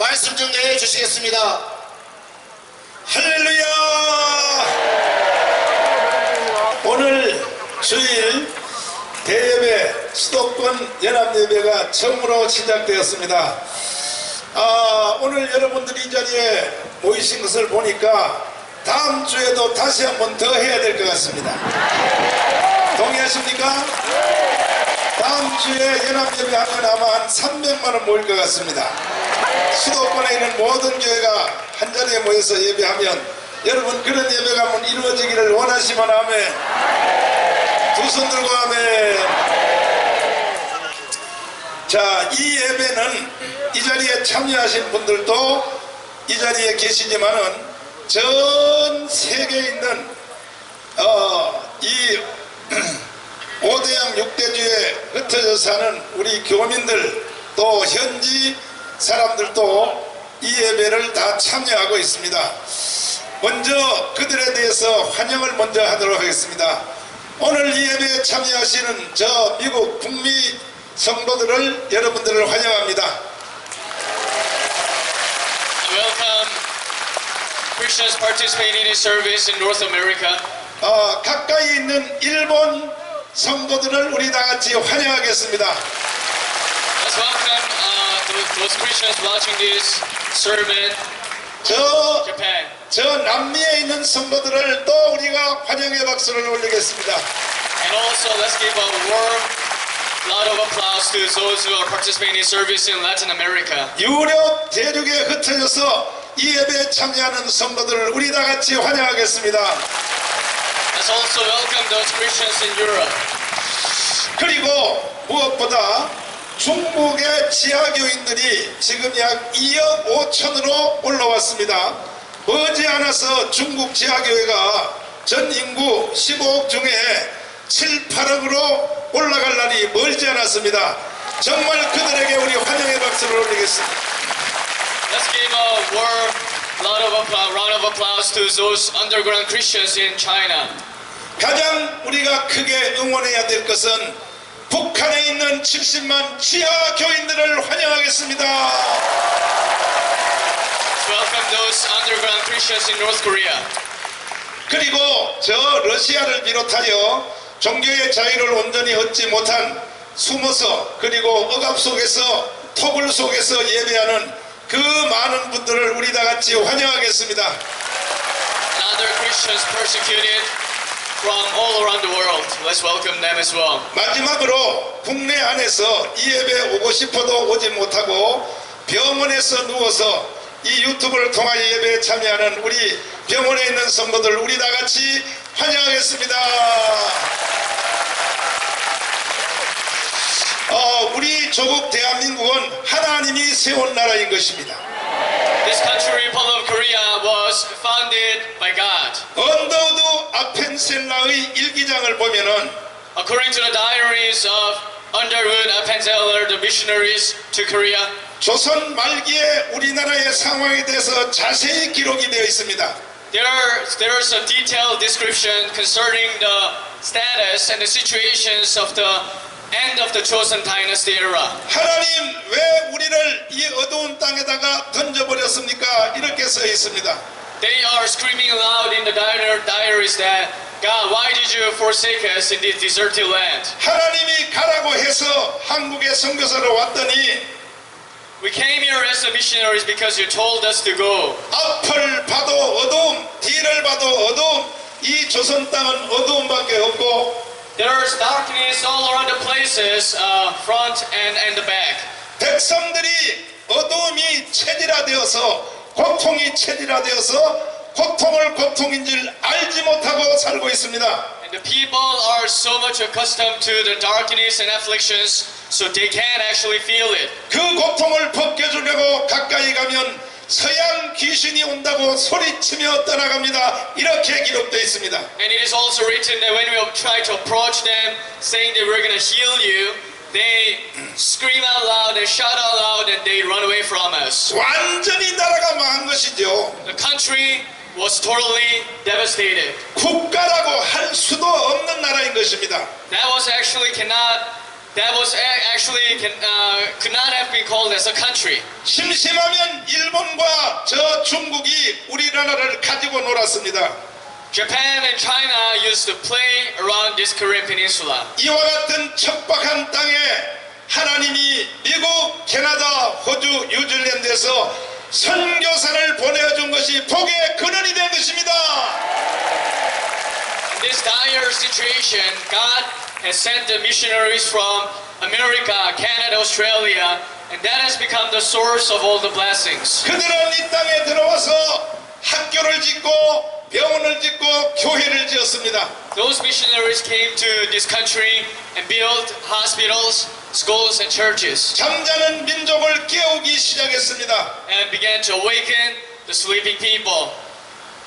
말씀 좀 내주시겠습니다. 할렐루야. 오늘 주일 대예배 수도권 연합예배가 처음으로 시작되었습니다. 오늘 여러분들이 이 자리에 모이신 것을 보니까 다음 주에도 다시 한번 더 해야 될 것 같습니다. 동의하십니까? 다음 주에 연합예배 하면 아마 한 300만 원 모일 것 같습니다. 수도권에 있는 모든 교회가 한 자리에 모여서 예배하면 여러분 그런 예배가 한번 이루어지기를 원하시면 아멘. 두 손 들고 아멘. 자, 이 예배는 이 자리에 참여하신 분들도 이 자리에 계시지만은 전 세계에 있는 이 5대양 6대주에 흩어져 사는 우리 교민들 또 현지 사람들도 이 예배를 다 참여하고 있습니다. 먼저 그들에 대해서 환영을 먼저 하도록 하겠습니다. 오늘 이 예배에 참여하시는 저 미국 북미 성도들을 여러분들을 환영합니다. Welcome Christians participating in service in North America. 가까이 있는 일본 성도들을 우리 다 같이 환영하겠습니다. Let's welcome those Christians watching this sermon. Japan. 저 남미에 있는 성도들을 또 우리가 환영의 박수를 올리겠습니다. And also let's give a warm lot of applause to those who are participating in service in Latin America. 유럽 대륙에 흩어져서 이 예배에 참여하는 성도들을 우리 다 같이 환영하겠습니다. Let's also welcome those Christians in Europe. 그리고 무엇보다 중국의 지하교인들이 지금 약 2억 5천으로 올라왔습니다. 머지않아서 중국 지하교회가 전 인구 15억 중에 7, 8억으로 올라갈 날이 멀지 않았습니다. 정말 그들에게 우리 환영의 박수를 올리겠습니다. Let's give a warm round of applause to those underground Christians in China. 가장 우리가 크게 응원해야 될 것은 북한에 있는 70만 지하 교인들을 환영하겠습니다. Welcome those underground Christians in North Korea. 그리고 저 러시아를 비롯하여 종교의 자유를 온전히 얻지 못한 숨어서 그리고 억압 속에서 토굴 속에서 예배하는 그 많은 분들을 우리 다 같이 환영하겠습니다. Other Christians persecuted from all around the world. Let's welcome them as well. 마지막으로 국내 안에서 이 예배 오고 싶어도 오지 못하고 병원에서 누워서 이 유튜브를 통하여 예배에 참여하는 우리 병원에 있는 성도들 우리 다 같이 환영하겠습니다. 우리 조국 대한민국은 하나님이 세운 나라인 것입니다. This country, Republic of Korea, was founded by God. 언더우드 아펜셀라의 일기장을 보면은 According to the diaries of Underwood Appenzeller, the missionaries to Korea, 조선 말기에 우리나라의 상황에 대해서 자세히 기록이 되어 있습니다. there's a detailed description concerning the status and the situations of the end of the Joseon Dynasty era. 하나님 왜 우리를 이 어두운 땅에다가 던져버렸습니까? 이렇게 써 있습니다. They are screaming aloud in the diaries that, God, why did you forsake us in this deserted land? 하나님이 가라고 해서 한국에 선교사로 왔더니 We came here as the missionaries because you told us to go. 앞을 봐도 어두움, 뒤를 봐도 어두움, 이 조선 땅은 어두움밖에 없고 There's darkness all around the places, front and the back. 백성들이 어두움이 체질화되어서 고통이 체질화되어서 고통을 고통인 줄 알지 못하고 살고 있습니다. And the people are so much accustomed to the darkness and afflictions, so they can't actually feel it. 그 고통을 벗겨주려고 가까이 가면 서양 귀신이 온다고 소리치며 떠나갑니다. 이렇게 기록되어 있습니다. And it is also written that when we try to approach them, saying that we're going to heal you, they scream out loud and shout out loud and they run away from us. 완전히 나라가 망한 것이죠. The country was totally devastated. 국가라고 할 수도 없는 나라인 것입니다. That was actually cannot that was actually could not have been called as a country. 심심하면 일본과 저 중국이 우리나라를 가지고 놀았습니다. Japan and China used to play around this Korean peninsula. 이와 같은 척박한 땅에 하나님이 미국, 캐나다, 호주, 뉴질랜드에서 선교사를 보내준 것이 복의 근원이 된 것입니다. In this dire situation, God has sent the missionaries from America, Canada, Australia, and that has become the source of all the blessings. 그들은 이 땅에 들어와서 학교를 짓고 병원을 짓고 교회를 지었습니다. Those missionaries came to this country and built hospitals, schools, and churches, 잠자는 민족을 깨우기 시작했습니다. and began to awaken the sleeping people.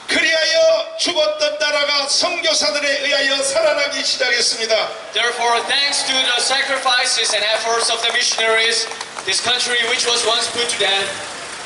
그리하여 죽었던 나라가 선교사들에 의하여 살아나기 시작했습니다. Therefore, thanks to the sacrifices and efforts of the missionaries, this country which was once put to death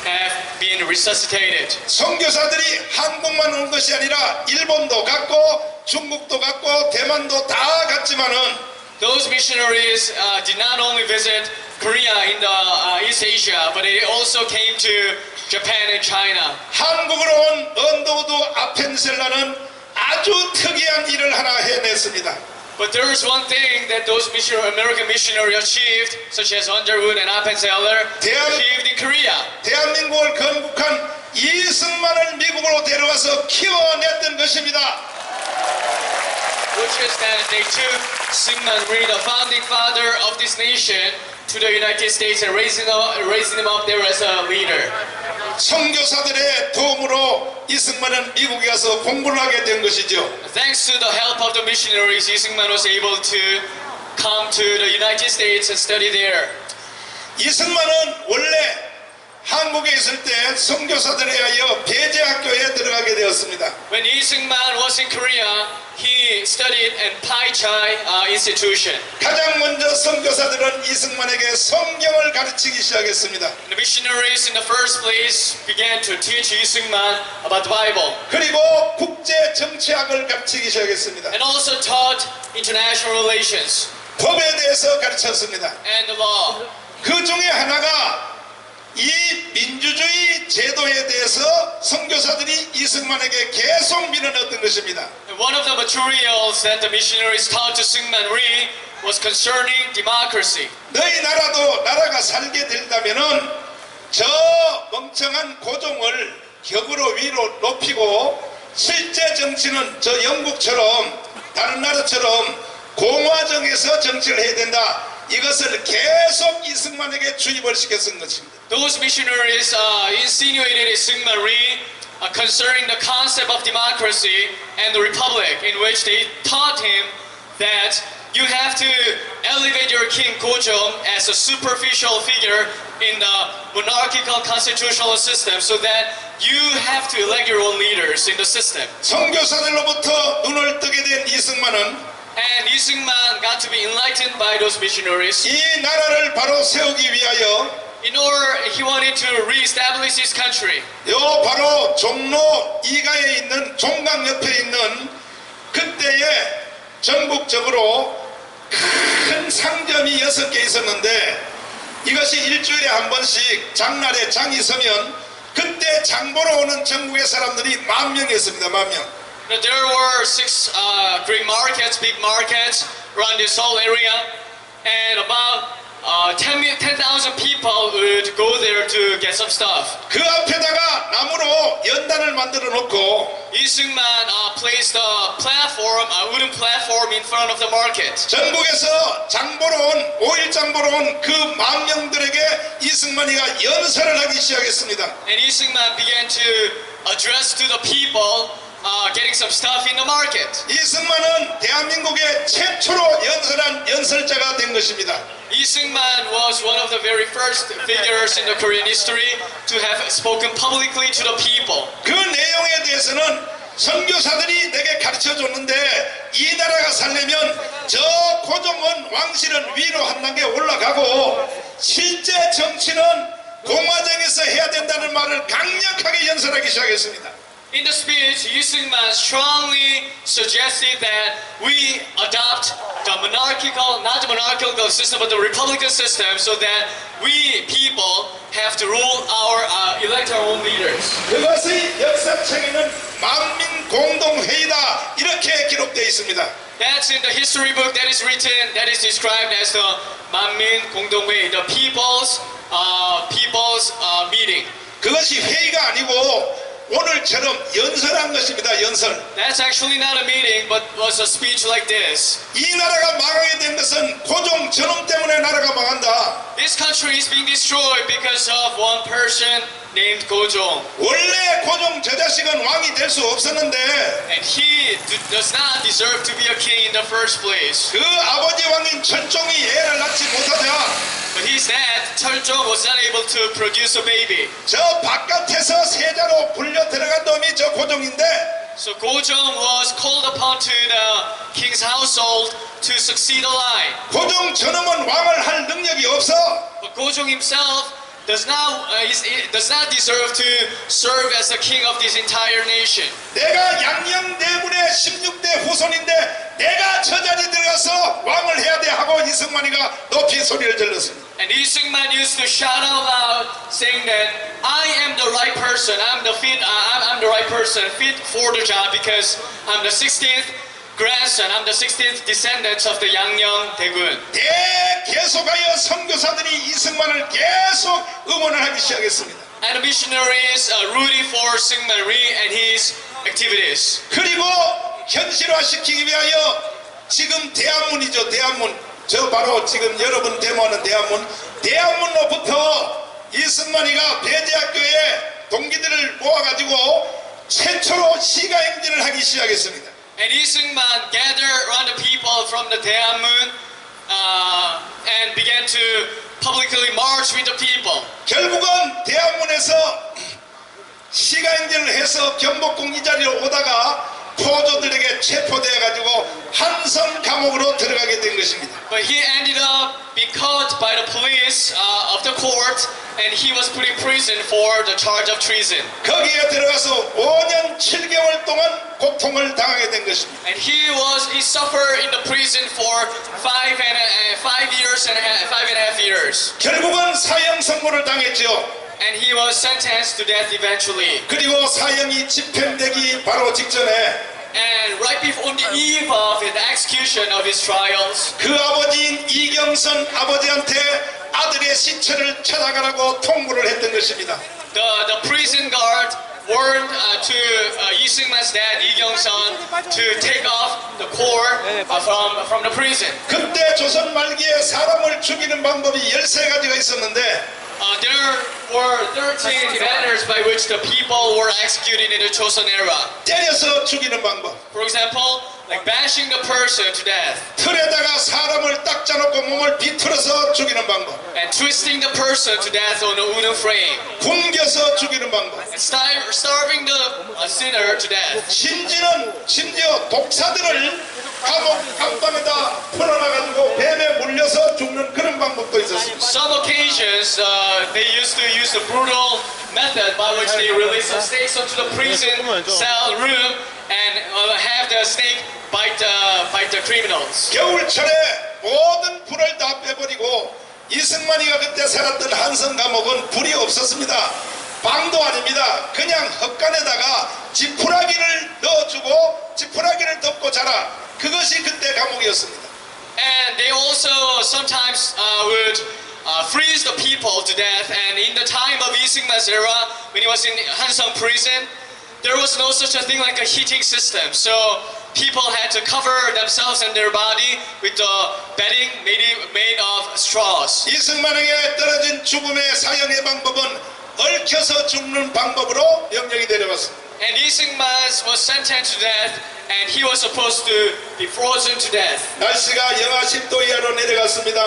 have been resuscitated. 선교사들이 한국만 온 것이 아니라 일본도 갔고 중국도 갔고 대만도 다 갔지만은 Those missionaries did not only visit Korea in the East Asia, but they also came to Japan and China. 한국으로 온 언더우드 아펜셀라는 아주 특이한 일을 하나 해냈습니다. But there is one thing that those American missionaries achieved, such as Underwood and Appenzeller, achieved in Korea. 대한민국을 건국한 이승만을 미국으로 데려와서 키워냈던 것입니다. Which is that they took Syngman Rhee, the founding father of this nation, to the United States and raising him up there as a leader. 선교사들의 도움으로 이승만은 미국에 가서 공부를 하게 된 것이죠. Thanks to the help of the missionaries, Syngman was able to come to the United States and study there. 이승만은 원래 한국에 있을 때 선교사들에 의하여 배제학교에 들어가게 되었습니다. When Syngman was in Korea, he studied at Pai Chai Institution. 가장 먼저 선교사들은 이승만에게 성경을 가르치기 시작했습니다. The missionaries in the first place began to teach Syngman about the Bible, 그리고 국제 정치학을 가르치기 시작했습니다. and also taught international relations 법에 대해서 가르쳤습니다. and the law. 그 중에 하나가 이 민주주의 제도에 대해서 선교사들이 이승만에게 계속 밀어넣었던 것입니다. And one of the materials that the missionaries taught to Syngman Rhee was concerning democracy. 너희 나라도 나라가 살게 된다면은 저 멍청한 고종을 격으로 위로 높이고 실제 정치는 저 영국처럼 다른 나라처럼 공화정에서 정치를 해야 된다. 이것을 계속 이승만에게 주입을 시켰던 것입니다. Those missionaries insinuated in Syngman Rhee concerning the concept of democracy and the republic, in which they taught him that you have to elevate your king Gojong as a superficial figure in the monarchical constitutional system, so that you have to elect your own leaders in the system. 선교사들로부터 눈을 뜨게 된 이승만은 And Syngman got to be enlightened by those missionaries. 이 나라를 바로 세우기 위하여 In order, he wanted to re-establish his country. 요 바로 종로 2가에 있는 종강 옆에 있는 그때에 전국적으로 큰 상점이 6개 있었는데 이것이 일주일에 한 번씩 장날에 장이 서면 그때 장 보러 오는 전국의 사람들이 10,000명이었습니다. 10,000명. There were 6 great markets, big markets around this whole area, and about 10,000 people would go there to get some stuff. 그 앞에다가 나무로 연단을 만들어 놓고 Syngman placed a platform, a wooden platform in front of the market. 전국에서 장 보러 온 5일장 보러 온 그 10,000명들에게 이승만이가 연설을 하기 시작했습니다. And Syngman began to address to the people getting some stuff in the market. 이승만은 대한민국의 최초로 연설한 연설자가 된 것입니다. Syngman was one of the very first figures in the Korean history to have spoken publicly to the people. 그 내용에 대해서는 선교사들이 내게 가르쳐 줬는데 이 나라가 살려면 저 고종은 왕실은 위로 한 단계 올라가고 실제 정치는 공화정에서 해야 된다는 말을 강력하게 연설하기 시작했습니다. In the speech, Lee Seung-man strongly suggested that we adopt the monarchical, not the monarchical system, but the republican system, so that we people have to rule elect our own leaders. 그것이 역사책에는 만민 공동회의다 이렇게 기록되어 있습니다. That's in the history book that is written, that is described as the 만민 공동회의, the people's meeting. 그것이 회의가 아니고 오늘처럼 연설한 것입니다. 연설. That's actually not a meeting, but was a speech like this. 이 나라가 망하게 된 것은 고종 저놈 때문에 나라가 망한다. This country is being destroyed because of one person named 고종. 원래 고종 저 자식은 왕이 될 수 없었는데 And he does not deserve to be a king in the first place. 그 아버지 왕인 철종이 애를 낳지 못하자 But his dad, Cheoljong, was not able to produce a baby. 저 바깥에서 세자로 불려 들어간 놈이 저 고종인데 So Gojong was called upon to the king's household to succeed a line. 고종 저놈은 왕을 할 능력이 없어. But Gojong himself does not deserve to serve as the king of this entire nation. 내가 양녕대군의 16대 후손인데 내가 저 자리 들어가서 왕을 해야 돼 하고 이승만이가 높이 소리를 질렀습니다. And Lee Seung-man used to shout out loud, saying that I am the right person. I'm the right person fit for the job because I'm the 16th grandson. I'm the 16th descendant of the Yangnyeong Daegun. 계속하여 선교사들이 이승만을 계속 응원을 하기 시작했습니다. And the missionaries rooting for Seung-man Rhee and his activities. 그리고 현실화시키기 위하여 지금 대한문이죠. 대한문. 저 바로 지금 여러분 데모하는 대한문로부터 이승만이가 배제학교에 동기들을 모아가지고 최초로 시가행진을 하기 시작했습니다. And Lee Seung-man gathered around the people from the Daehanmun and began to publicly march with the people. 결국은 대한문에서 시가행진을 해서 경복궁 이 자리로 오다가 포조들에게 체포되어가지고 한성 감옥으로 들어가게 된 것입니다. But he ended up being caught by the police of the court, and he was put in prison for the charge of treason. 거기에 들어가서 5년 7개월 동안 고통을 당하게 된 것입니다. And he suffered in the prison for 5 years and a half years. 결국은 사형 선고를 당했죠. And he was sentenced to death eventually. 그리고 사형이 집행되기 바로 직전에 And right before, on the eve of the execution of his trials, 그 아버지인 이경선 아버지한테 아들의 시체를 찾아가라고 통보를 했던 것입니다. the prison guard warned to Lee Seung-man's dad, Lee Kyung-sun, to take off the cord from the prison. 그때 조선 말기에 사람을 죽이는 방법이 13가지가 있었는데 There were 13 manners by which the people were executed in the Joseon era. 때려서 죽이는 방법, For example, like bashing the person to death, 틀에다가 사람을 딱 짜놓고 몸을 비틀어서 죽이는 방법, and twisting the person to death on a wooden frame, 굶겨서 죽이는 방법, and starving the sinner to death. 심지어 독사들을 감옥 감방에다 풀어놔가지고 뱀에 물려서 죽는 그런 방법도 있었습니다. Some occasions, they used to use the brutal method by which they release the snakes onto the prison cell room and have the snake bite the criminals. 겨울철에 모든 불을 다 빼버리고 이승만이가 그때 살았던 한성 감옥은 불이 없었습니다. 방도 아닙니다. 그냥 헛간에다가 지푸라기를 넣어주고 지푸라기를 덮고 자라. 그것이 그때 감옥이었습니다. And they also sometimes would freeze the people to death. And in the time of Lee Seung-man's era, when he was in Hansung prison, there was no such a thing like a heating system. So people had to cover themselves and their body with the bedding made of straws. 이승만에게 떨어진 죽음의 사형의 방법은 얽혀서 죽는 방법으로 명령이 내려왔습니다. And Lee Seung-man was sentenced to death, and he was supposed to be frozen to death. 날씨가 영하 10도 이하로 내려갔습니다.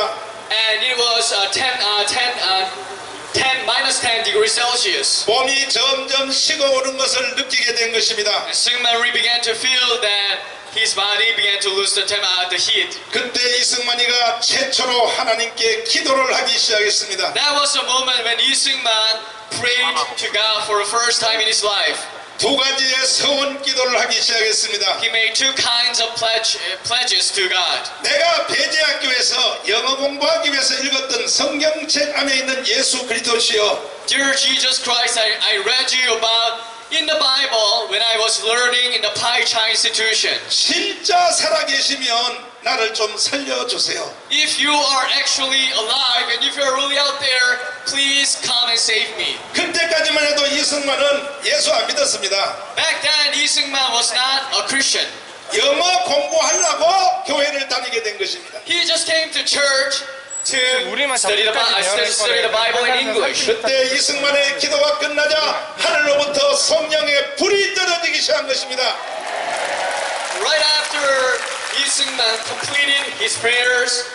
And it was -10 degrees Celsius. 몸이 점점 식어오는 것을 느끼게 된 것입니다. And Seung-man Rhee began to feel that his body began to lose the heat. 그때 이승만이가 최초로 하나님께 기도를 하기 시작했습니다. That was the moment when Lee Seung-man prayed to God for the first time in his life. 두 가지의 서원 기도를 하기 시작했습니다. He made two kinds of pledges to God. 내가 배제학교에서 영어 공부하기 위해서 읽었던 성경책 안에 있는 예수 그리스도시여, Dear Jesus Christ, I read you about in the Bible when I was learning in the Pai Chai institution. 진짜 살아계시면 나를 좀 살려주세요. If you are actually alive and if you're really out there, please come and save me. 그때까지만 해도 이승만은 예수 안 믿었습니다. Back then, Lee Seung-man was not a Christian. 영어 공부하려고 교회를 다니게 된 것입니다. He just came to church to 우리만 study the Bible in English. 그때 이승만의 기도가 끝나자 하늘로부터 성령의 불이 떨어지기 시작한 것입니다. Right after Lee Seung-man completed his prayers,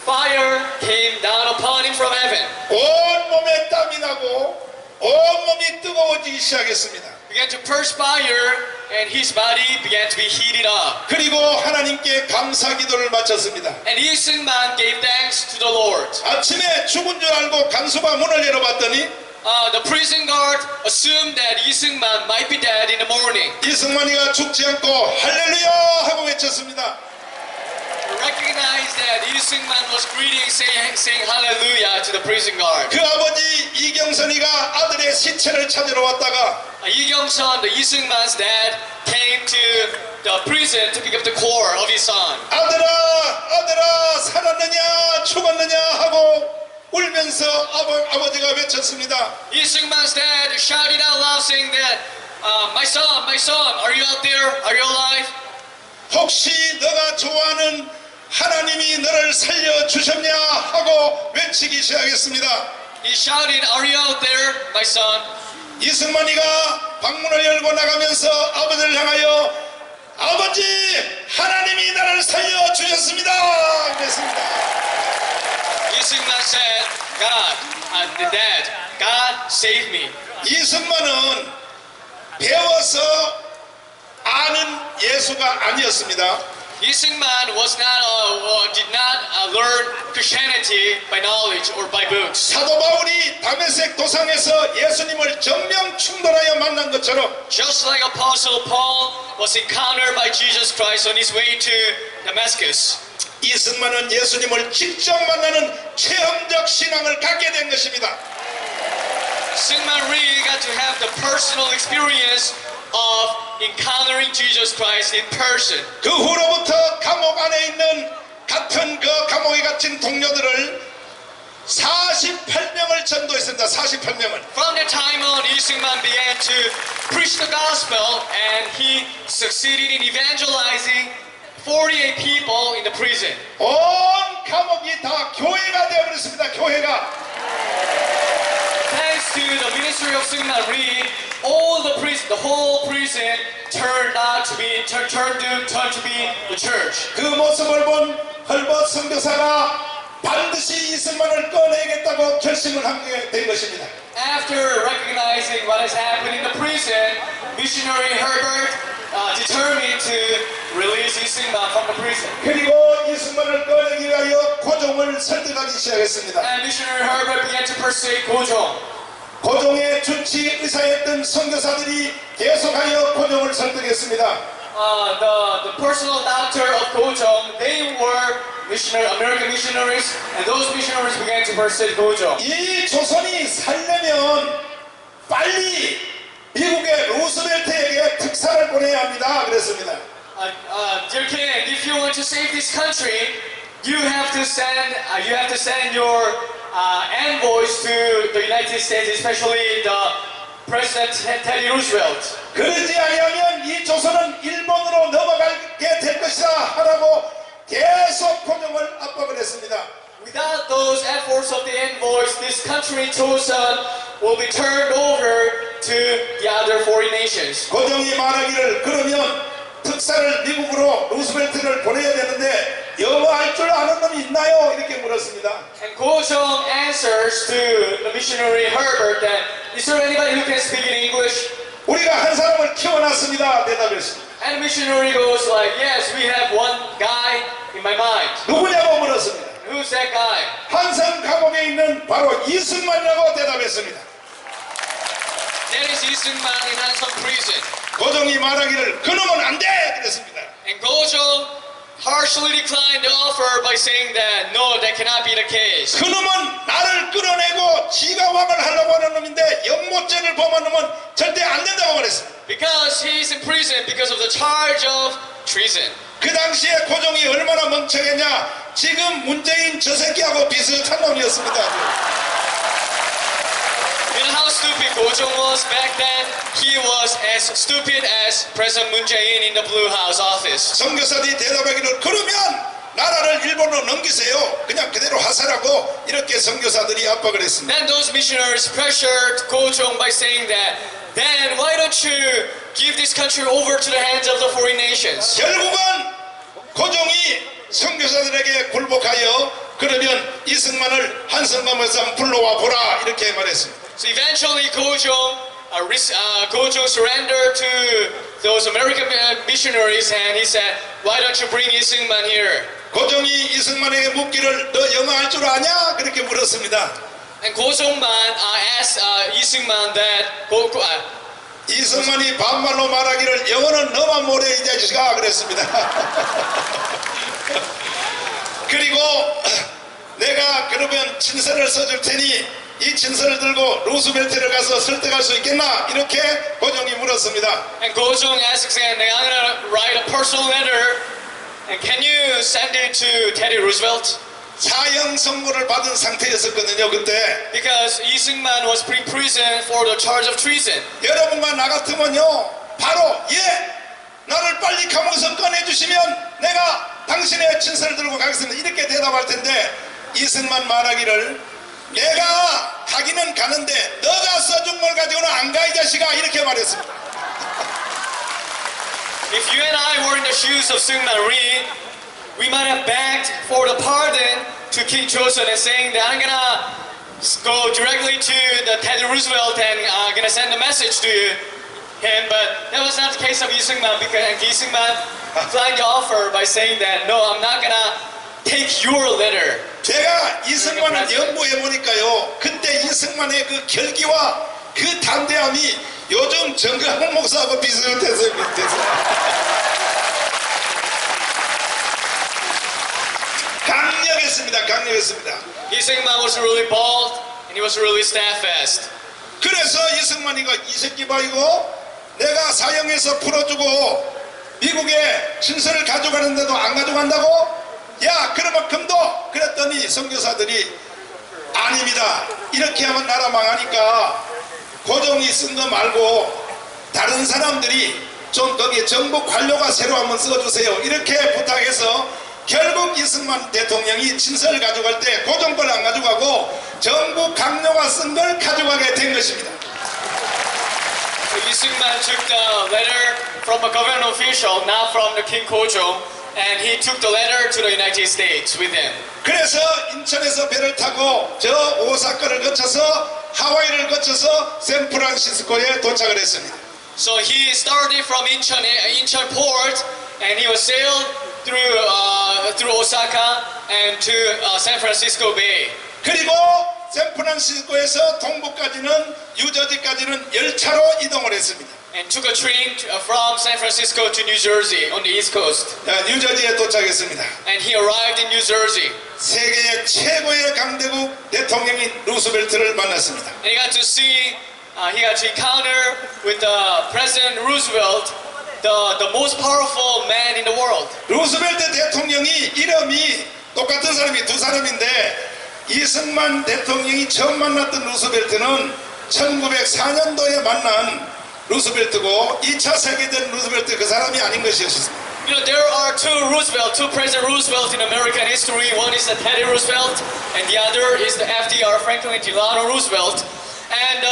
fire came down upon him from heaven. 온 몸에 땀이 나고 온 몸이 뜨거워지기 시작했습니다. Began to perspire and his body began to be heated up. 그리고 하나님께 감사 기도를 마쳤습니다. And Lee Seung-man gave thanks to the Lord. 아침에 죽은 줄 알고 간수가 문을 열어봤더니 The prison guard assumed that Lee Seung-man might be dead in the morning. 이승만이가 죽지 않고 할렐루야 하고 외쳤습니다. Recognized that Lee Seung-man was greeting, saying hallelujah to the prison guard. 그 아버지 이경선이가 아들의 시체를 찾으러 왔다가 Lee Kyung-sun, the Lee Seung-man's dad, came to the prison to pick up the core of his son. 아들아 살았느냐 죽었느냐 하고 울면서 아버지가 외쳤습니다. Lee Seung-man's dad shouted out loud saying that, my son, are you out there? Are you alive? 혹시 너가 좋아하는 하나님이 너를 살려주셨냐 하고 외치기 시작했습니다. He shouted, are you out there, my son? 이승만이가 방문을 열고 나가면서 아버지를 향하여 아버지 하나님이 나를 살려주셨습니다 그랬습니다. Lee Seung-man said, Dad, God saved me. 이승만은 배워서 아는 예수가 아니었습니다. Lee Seung-man did not learn Christianity by knowledge or by books. 사도 바울이 다메섹 도상에서 예수님을 정면 충돌하여 만난 것처럼 Just like Apostle Paul was encountered by Jesus Christ on his way to Damascus. 이승만은 예수님을 직접 만나는 체험적 신앙을 갖게 된 것입니다. Seung-man really got to have the personal experience of encountering Jesus Christ in person. 그 후로부터 감옥 안에 있는 같은 그 감옥에 갇힌 동료들을 48명을 전도했습니다. 48명을. From that time on, Lee Seung-man began to preach the gospel and he succeeded in evangelizing 48 people in the prison. 온 감옥이 다 교회가 되어버렸습니다. 교회가. Thanks to the ministry of Seung-man Lee, the whole prison turned to be the church. 그 모습을 본 헐벗 선교사가 반드시 이승만을 꺼내겠다고 결심을 하게 된 것입니다. After recognizing what has happened in the prison, missionary Herbert determined to release Lee Seung-man from the prison. 그리고 이승만을 꺼내기 위하여 고종을 설득하기 시작했습니다. And missionary Herbert began to persuade 고종. 고종의 주치 의사였던 선교사들이 계속하여 고종을 설득했습니다. The personal doctor of 고종, they were American missionaries, and those missionaries began to persuade 고종. 이 조선이 살려면 빨리 미국의 루스벨트에게 특사를 보내야 합니다. 그랬습니다. Dear king, if you want to save this country, you have to send your envoys to the United States, especially the President Teddy Roosevelt. 그러지 아니하면 이 조선은 일본으로 넘어가게 될 것이다 하라고 계속 고종을 압박을 했습니다. Without those efforts of the envoys, this country Joseon will be turned over to the other foreign nations. 고종이 말하기를 그러면 특사를 미국으로 루스벨트를 보내야 되는데 영어 할 줄 아는 놈이 있나요? 이렇게 물었습니다. And Go-jong answers to the missionary Herbert that, is there anybody who can speak in English? 우리가 한 사람을 키워놨습니다. 대답했습니다. And the missionary goes like, yes, we have one guy in my mind. 누구냐고 물었습니다. Who's that guy? 한산 감옥에 있는 바로 이승만이라고 대답했습니다. That is Isungman in Hansan prison. 고종이 말하기를 그놈은 안 돼! 그랬습니다. And Gojong harshly declined the offer by saying that no, that cannot be the case. 그놈은 나를 끌어내고 지가 왕을 하려고 하는 놈인데 영모죄를 범한 놈은 절대 안 된다고 말했습니다. Because he is in prison because of the charge of treason. 그 당시에 고종이 얼마나 멍청했냐. 지금 문재인 저 새끼하고 비슷한 놈이었습니다. You know how stupid Gojong was back then? He was as stupid as President Moon Jae-in in the Blue House office. 선교사들이 대답하기를 그러면 나라를 일본으로 넘기세요. 그냥 그대로 하사라고 이렇게 선교사들이 압박을 했습니다. Then those missionaries pressured Gojong by saying that then why don't you give this country over to the hands of the foreign nations? 결국은 고종이 선교사들에게 굴복하여 그러면 이승만을 한성감에서 불러와 보라 이렇게 말했습니다. So eventually Gojong surrendered to those American missionaries and he said, why don't you bring Isungman here? 고종이 이승만에게 묻기를 너 영어 할 줄 아냐? 그렇게 물었습니다. And Gojongman asked Isungman that 이승만이 반말로 말하기를 영어는 너만 모래 이 자식아 그랬습니다. 그리고 내가 그러면 친서를 써줄 테니 이 친서를 들고 루스벨트를 가서 설득할 수 있겠나? 이렇게 고종이 물었습니다. And Gojong asks again, I'm gonna write a personal letter and can you send it to Teddy Roosevelt? 사형 선고를 받은 상태였었거든요 그때. Because Isungman was pre-prison for the charge of treason. 여러분과 나 같으면요 바로 나를 빨리 감옥에서 꺼내주시면 내가 당신의 친서를 들고 가겠습니다 이렇게 대답할 텐데 이승만 말하기를 내가 가기는 가는데 너가 써준 걸 가지고는 안 가 이 자식아 이렇게 말했습니다. If you and I were in the shoes of Seungman Rhee, we might have begged for the pardon to King Joseon and saying that I'm gonna go directly to the Teddy Roosevelt and I'm gonna send a message to him, but that was not the case of Isungman because Isungman declined the offer by saying that no, I'm not gonna take your letter. 제가 이승만을 연구해 보니까요 그때 이승만의 그 결기와 그 담대함이 요즘 전광훈 목사하고 비슷해서 강력했습니다. Isungman was really bold and he was really steadfast. 그래서 이승만이가 이 새끼 봐 이거 내가 사형에서 풀어주고 미국에 친서를 가져가는데도 안 가져간다고? 야 그러면 금도 그랬더니 선교사들이 아닙니다 이렇게 하면 나라 망하니까 고종이 쓴 거 말고 다른 사람들이 좀 거기에 정부 관료가 새로 한번 써주세요 이렇게 부탁해서 결국 이승만 대통령이 친서를 가져갈 때 고종 걸 안 가져가고 정부 강요가 쓴 걸 가져가게 된 것입니다. So Isungman took the letter from a government official, not from the King Gojong, and he took the letter to the United States with him. 그래서 인천에서 배를 타고 저 오사카를 거쳐서 하와이를 거쳐서 샌프란시스코에 도착을 했습니다. So he started from Incheon port, and he was sailed through Osaka and to San Francisco Bay. 그리고 샌프란시스코에서 동부까지는 뉴저지까지는 열차로 이동을 했습니다. And took a train from San Francisco to New Jersey on the East Coast. 뉴저지에 도착했습니다. And he arrived in New Jersey. 세계의 최고의 강대국 대통령인 루스벨트를 만났습니다. And he got to encounter with President Roosevelt, the most powerful man in the world. 루스벨트 대통령이 이름이 똑같은 사람이 두 사람인데 이승만 대통령이 처음 만났던 루스벨트는 1904년도에 만난 루스벨트고 2차 세계대전 루스벨트 그 사람이 아닌 것이었습니다. You know, there are two President Roosevelt in American history. One is the Teddy Roosevelt, and the other is the FDR, Franklin Delano Roosevelt. And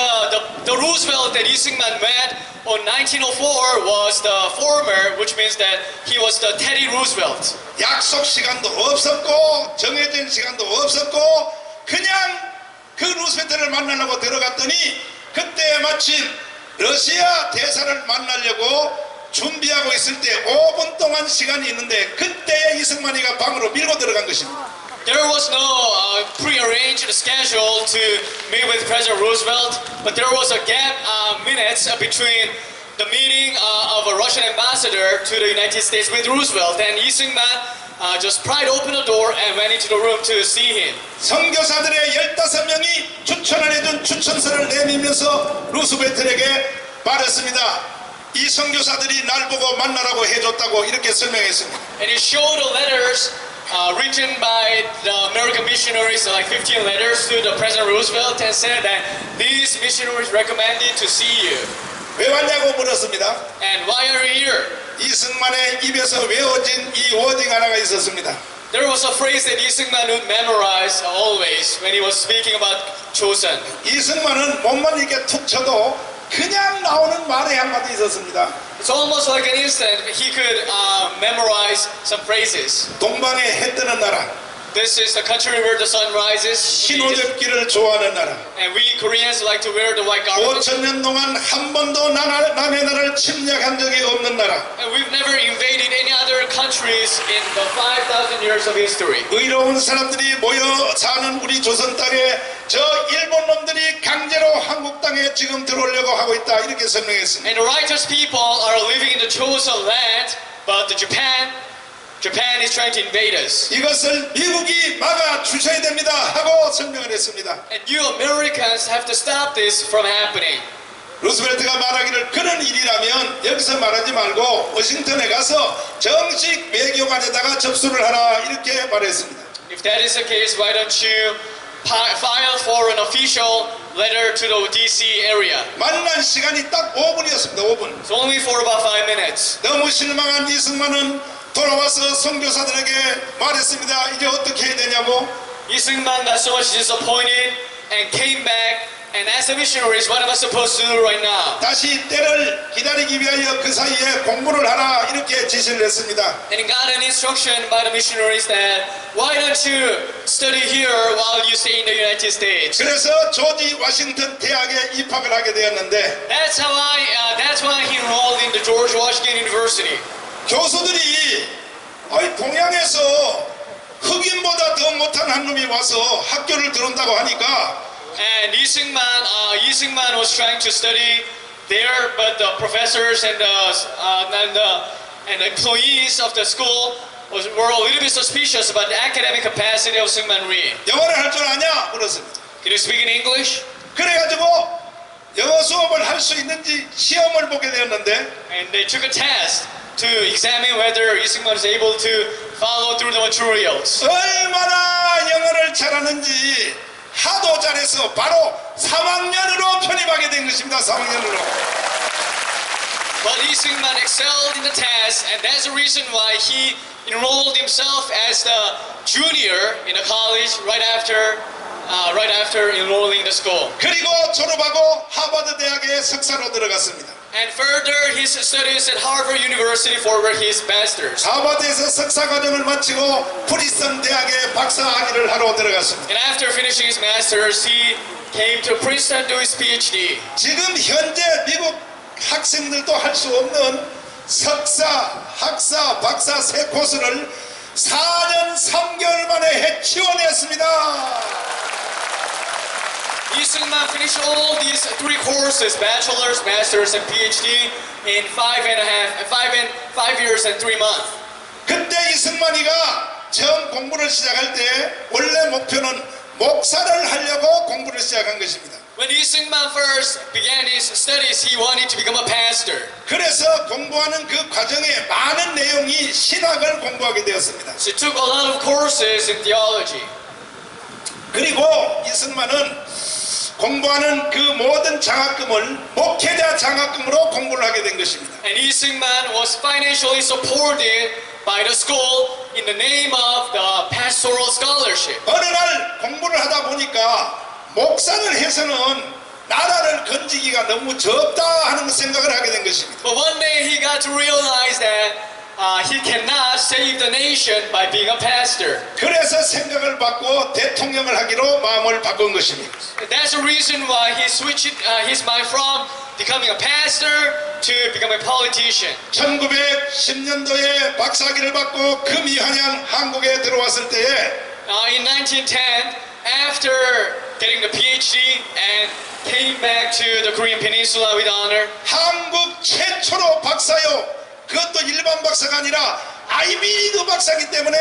the Roosevelt that Isungman met on 1904 was the former, which means that he was the Teddy Roosevelt. 약속 시간도 없었고 정해진 시간도 없었고 그냥 그 루스벨트를 만나려고 들어갔더니 그때 마침 러시아 대사를 만나려고 준비하고 있을 때 5분 동안 시간이 있는데 그때 이승만이가 방으로 밀고 들어간 것입니다. There was no pre-arranged schedule to meet with President Roosevelt, but there was a gap minutes between the meeting of a Russian ambassador to the United States with Roosevelt, and Lee Seung-man just pried open the door and went into the room to see him. 선교사들의 15명이 추천을 해준 추천서를 내밀면서 루스벨트에게 말했습니다. 이 선교사들이 날 보고 만나라고 해줬다고 이렇게 설명했습니다. And he showed the letters written by the American missionaries, like 15 letters to the President Roosevelt, and said that these missionaries recommended to see you. 왜 왔냐고 물었습니다. And why are you here? 이승만의 입에서 외워진 이 워딩 하나가 있었습니다. There was a phrase that Lee Seung-man would memorize always when he was speaking about Chosun. 이승만은 몸만 이렇게 툭 쳐도 그냥 나오는 말에 한마디 있었습니다. It's almost like an instant he could memorize some phrases. 동방에 해 뜨는 나라, This is the country where the sun rises, 흰옷입기를 좋아하는 나라, and we Koreans like to wear the white garments. 5,000년 동안 한 번도 남의 나라를 침략한 적이 없는 나라, And we've never invaded any other countries in the 5,000 years of history. 의로운 사람들이 모여 사는 우리 조선 땅에 저 일본 놈들이 강제로 한국 땅에 지금 들어오려고 하고 있다 이렇게 설명했습니다. And the righteous people are living in the chosen land, but Japan is trying to invade us. 이것을 미국이 막아 주셔야 됩니다 하고 설명을 했습니다. And you Americans have to stop this from happening. 루스벨트가 말하기를 그런 일이라면 여기서 말하지 말고 워싱턴에 가서 정식 외교관에다가 접수를 하라 이렇게 말했습니다. If that is the case, why don't you file for an official letter to the DC area? 만난 시간이 딱 5분이었습니다. 5분. It's only for about 5 minutes. 너무 실망한 이승만은 돌아와서 선교사들에게 말했습니다. 이제 어떻게 해야 되냐고. Lee Seung-man got so much disappointed and came back and asked the missionaries, what am I supposed to do right now? 다시 때를 기다리기 위하여 그 사이에 공부를 하라 이렇게 지시를 했습니다. And he got an instruction by the missionaries that why don't you study here while you stay in the United States? 그래서 조지 워싱턴 대학에 입학을 하게 되었는데 That's why he enrolled in the George Washington University. 교수들이 동양에서 흑인보다 더 못한 한 놈이 와서 학교를 들어온다고 하니까 And Lee Seung-man was trying to study there, but the professors and the employees of the school were a little bit suspicious about the academic capacity of Seung-man Rhee. 영어를 할 줄 아냐? 물었습니다. Can you speak in English? 그래가지고 영어 수업을 할 수 있는지 시험을 보게 되었는데 And they took a test to examine whether Lee Seung-man was able to follow through the materials. 얼마나 영어를 잘하는지 하도 잘해서 바로 3학년으로 편입하게 된 것입니다. 3학년으로. But Lee Seung-man excelled in the test, and that's the reason why he enrolled himself as the junior in the college right after enrolling in the school. 그리고 졸업하고 하버드 대학에 석사로 들어갔습니다. And further his studies at Harvard University for his master's. 하버드에서 석사 과정을 마치고 프린스턴 대학에 박사 학위를 하러 들어갔습니다. And after finishing his master's, he came to Princeton to do his PhD. 지금 현재 미국 학생들도 할 수 없는 석사, 학사, 박사 세 코스를 4년 3개월 만에 지원했습니다. Lee Seung-man finished all these 3 courses, bachelor's, master's, and PhD in 5 years and 3 months. 그때 이승만이가 처음 공부를 시작할 때 원래 목표는 목사를 하려고 공부를 시작한 것입니다. When Lee Seung-man first began his studies, he wanted to become a pastor. 그래서 공부하는 그 과정에 많은 내용이 신학을 공부하게 되었습니다. So he took a lot of courses in theology. 그리고 이승만은 공부하는 그 모든 장학금을 목회자 장학금으로 공부를 하게 된 것입니다. And Lee Seung-man was financially supported by the school in the name of the pastoral scholarship. 어느 날 공부를 하다 보니까 목사를 해서는 나라를 건지기가 너무 적다 하는 생각을 하게 된 것입니다. But one day he got to realize that he cannot save the nation by being a pastor. 그래서 생각을 바꾸어 대통령을 하기로 마음을 바꾼 것입니다. That's the reason why he switched his mind from becoming a pastor to becoming a politician. 1910년도에 박사학위를 받고 금이환양 한국에 들어왔을 때에 In 1910, after getting the PhD and came back to the Korean Peninsula with honor. 한국 최초로 박사요. 그것도 일반 박사가 아니라 아이비리그 박사이기 때문에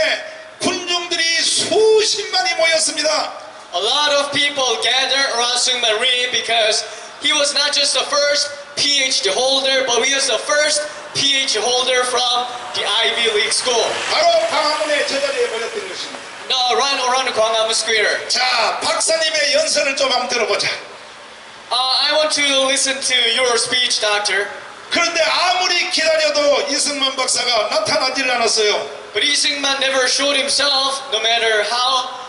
군중들이 수십만이 모였습니다. A lot of people gathered around Seungman Ri because he was not just the first PhD holder, but he was the first PhD holder from the Ivy League school. 바로 광화문의 제자리에 모였던 것입니다. No, right around the Gwanghwamun Square. 자, 박사님의 연설을 좀 한번 들어보자. I want to listen to your speech, Doctor. 그런데 아무리 기다려도 이승만 박사가 나타나질 않았어요. But Lee Seung-man never showed himself, no matter how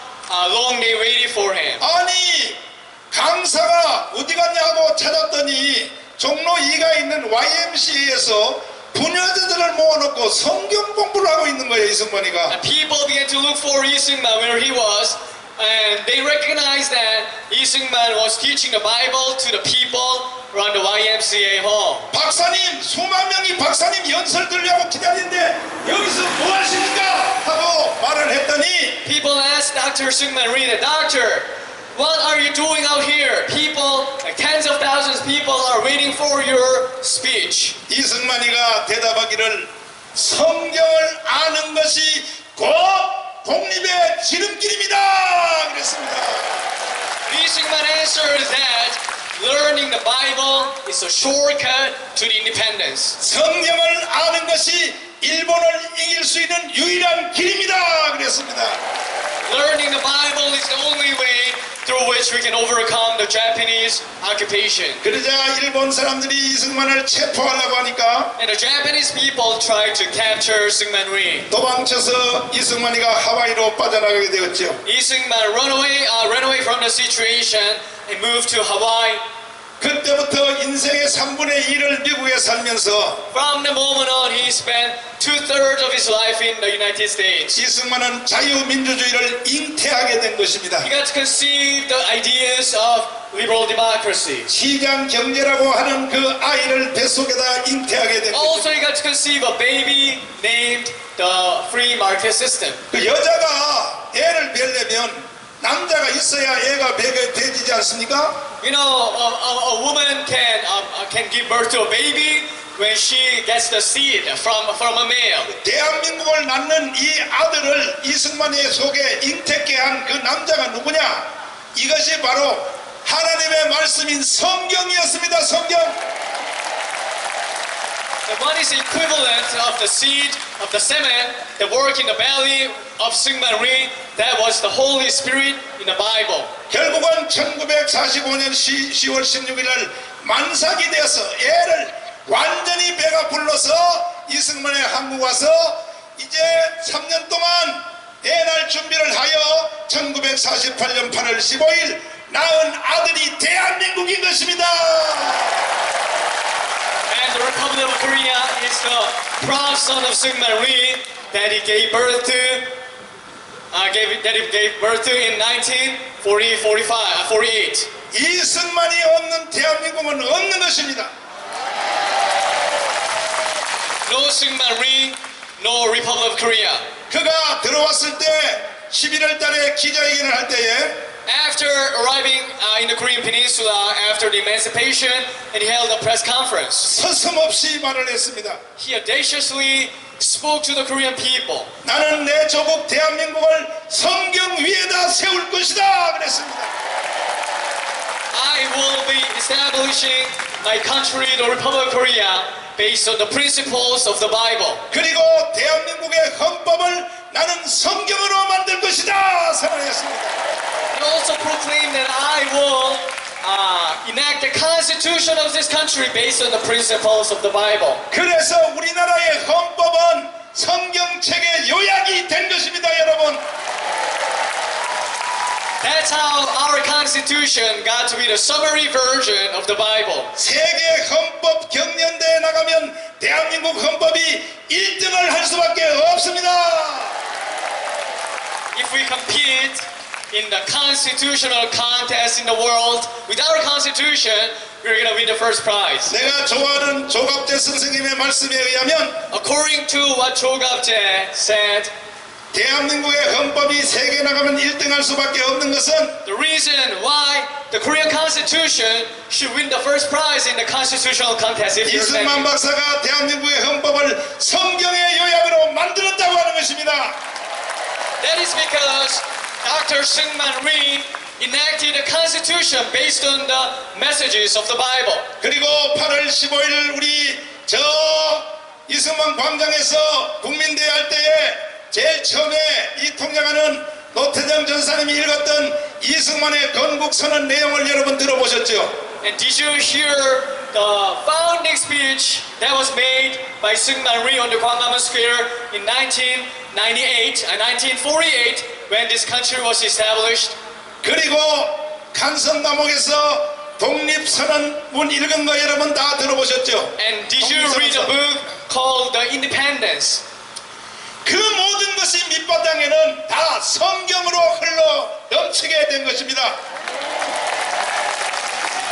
long they waited for him. 아니, 강사가 어디 갔냐 하고 찾았더니 종로 2가 있는 YMCA에서 부녀자들을 모아놓고 성경 공부를 하고 있는 거예요, 이승만이가. And people began to look for Lee Seung-man where he was, and they recognized that Lee Seung-man was teaching the Bible to the people around the YMCA hall. 박사님, 수만 명이 박사님 연설 들으려고 기다리는데 여기서 뭐 하십니까? 하고 말을 했더니 People asked Dr. Seung-man Ri, the doctor, what are you doing out here? People, like tens of thousands of people are waiting for your speech. 이승만이가 대답하기를 성경을 아는 것이 곧 독립의 지름길입니다. 그랬습니다. Lee Seung-man answered that learning the Bible is a shortcut to the independence. 성경을 아는 것이 일본을 이길 수 있는 유일한 길입니다. 그랬습니다. Learning the Bible is the only way through which we can overcome the Japanese occupation. 그러자 일본 사람들이 이승만을 체포하려고 하니까 And the Japanese people tried to capture Seung-man Ri. 도망쳐서 이승만이가 하와이로 빠져나가게 되었죠. Lee Seung-man ran away from the situation and moved to Hawaii. 그때부터 인생의 3분의 1을 미국에 살면서 From the moment on, he spent 2/3 of his life in the United States. 이승만은 자유민주주의를 잉태하게 된 것입니다. He got to conceive the ideas of liberal democracy. 시장 경제라고 하는 그 아이를 뱃속에다 잉태하게 된 Also, 것입니다. he got to conceive a baby named the free market system. 그 여자가 애를 뵈려면 남자가 있어야 애가 되지 않습니까? You know, a woman can give birth to a baby when she gets the seed from a male. 대한민국을 낳는 이 아들을 이승만의 속에 잉태케 한 그 남자가 누구냐? 이것이 바로 하나님의 말씀인 성경이었습니다. 성경. The one is the equivalent of the seed of the semen that work in the belly of Seung-man Ri. That was the Holy Spirit in the Bible. 결국은 1945년 10월 16일 날 만삭이 되어서 애를 완전히 배가 불러서 이승만의 한국 와서 이제 3년 동안 애 낳을 준비를 하여 1948년 8월 15일 낳은 아들이 대한민국인 것입니다. And the Republic of Korea is the proud son of Seung-man Ri that he gave birth to. Gave birth to in 1948. 이승만이 없는 대한민국은 없는 것입니다. No Seung-man Ri, no Republic of Korea. 그가 들어왔을 때 11월 달에 기자회견을 할 때에 After arriving in the Korean Peninsula after the emancipation, and he held a press conference. 서슴없이 말을 했습니다. He audaciously spoke to the Korean people. 나는 내 조국 대한민국을 성경 위에다 세울 것이다 그랬습니다. I will be establishing my country, the Republic of Korea, based on the principles of the Bible. 그리고 대한민국의 헌법을 나는 성경으로 만들 것이다 선언했습니다. He also proclaimed that I will enact the constitution of this country based on the principles of the Bible. 그래서 우리나라의 헌법은 성경책의 요약이 된 것입니다, 여러분. That's how our constitution got to be the summary version of the Bible. 세계 헌법 경연대에 나가면 대한민국 헌법이 1등을 할 수밖에 없습니다. If we compete in the constitutional contest in the world with our constitution, we're going to win the first prize. 내가 좋아하는 조갑재 선생님의 말씀에 의하면 According to what Jo Gap-jae said, 대한민국의 헌법이 세계 나가면 1등할 수밖에 없는 것은 The reason why the Korean Constitution should win the first prize in the constitutional contest if you're 이승만 박사가 대한민국의 헌법을 성경의 요약으로 만들었다고 하는 것입니다. That is because Dr. Seungman Rhee enacted a constitution based on the messages of the Bible. 그리고 8월 15일 우리 저 이승만 광장에서 국민대회 할 때에 제일 처음에 이 통역하는 노태정 전사님이 읽었던 이승만의 건국선언 내용을 여러분 들어보셨죠? And did you hear the founding speech that was made by Seungman Rhee on the Gwanghwamun Square in 1948 when this country was established? 그리고 간성남옥에서 독립선언문 읽은 거 여러분 다 들어보셨죠? And did you read a book called The Independence? 그 모든 것이 밑바탕에는 다 성경으로 흘러 넘치게 된 것입니다.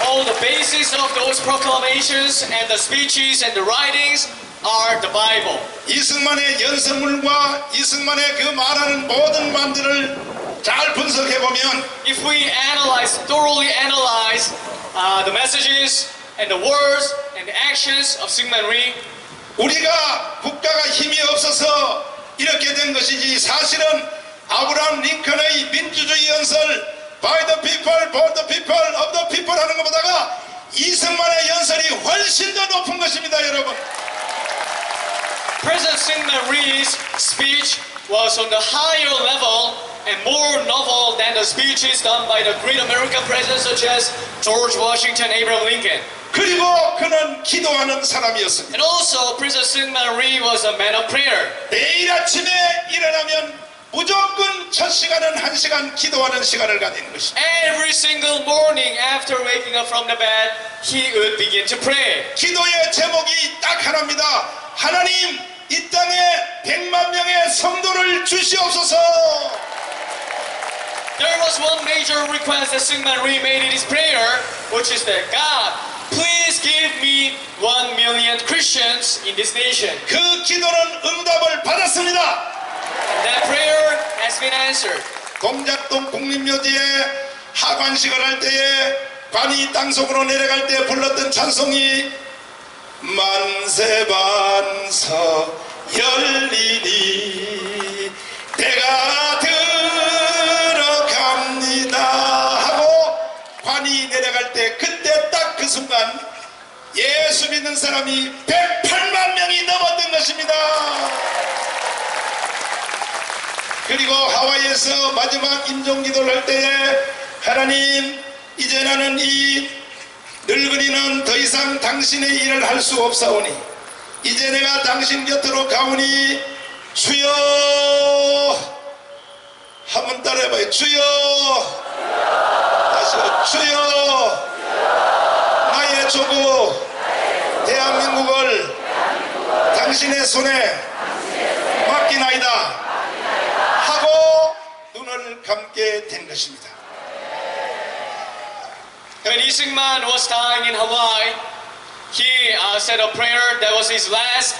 All the basis of those proclamations and the speeches and the writings are the Bible. 이승만의 연설문과 이승만의 그 말하는 모든 말들을 잘 분석해보면 If we thoroughly analyze the messages and the words and the actions of Seungman Rhee, 우리가 국가가 힘이 없어서 이렇게 된 것이지 사실은 아브라함 링컨의 민주주의 연설 By the people, for the people, of the people 하는 것보다가 이승만의 연설이 훨씬 더 높은 것입니다, 여러분. President Seungman Rhee's speech was on the higher level and more novel than the speeches done by the great American presidents such as George Washington, Abraham Lincoln. 그리고 그는 기도하는 사람이었습니다. And also, President Seungman Rhee was a man of prayer. 매일 아침에 일어나면 무조건 첫 시간은 1시간 기도하는 시간을 가지는 것입니다. Every single morning after waking up from the bed, he would begin to pray. 기도의 제목이 딱 하나입니다. 하나님, 이 땅에 100만 명의 성도를 주시옵소서. There was one major request that Seungman Rhee made in his prayer, which is that God, please give me 1 million Christians in this nation. 그 기도는 응답을 받았습니다. And that prayer has been answered. 동작동 국립묘지에 하관식을 할 때에 관이 땅속으로 내려갈 때 불렀던 찬송이 만세반석 열리니 때가 들어갑니다 하고 관이 내려갈 때 그때 딱 그 순간 예수 믿는 사람이 108만 명이 넘었던 것입니다. 그리고 하와이에서 마지막 임종기도를 할 때에 하나님, 이제 나는 이 늙은이는 더 이상 당신의 일을 할 수 없사오니 이제 내가 당신 곁으로 가오니 주여, 한번 따라해봐요. 주여, 다시요. 주여, 나의 조국 대한민국을 당신의 손에 맡기나이다 하고 눈을 감게 된 것입니다. When Lee Seungman was dying in Hawaii, he said a prayer that was his last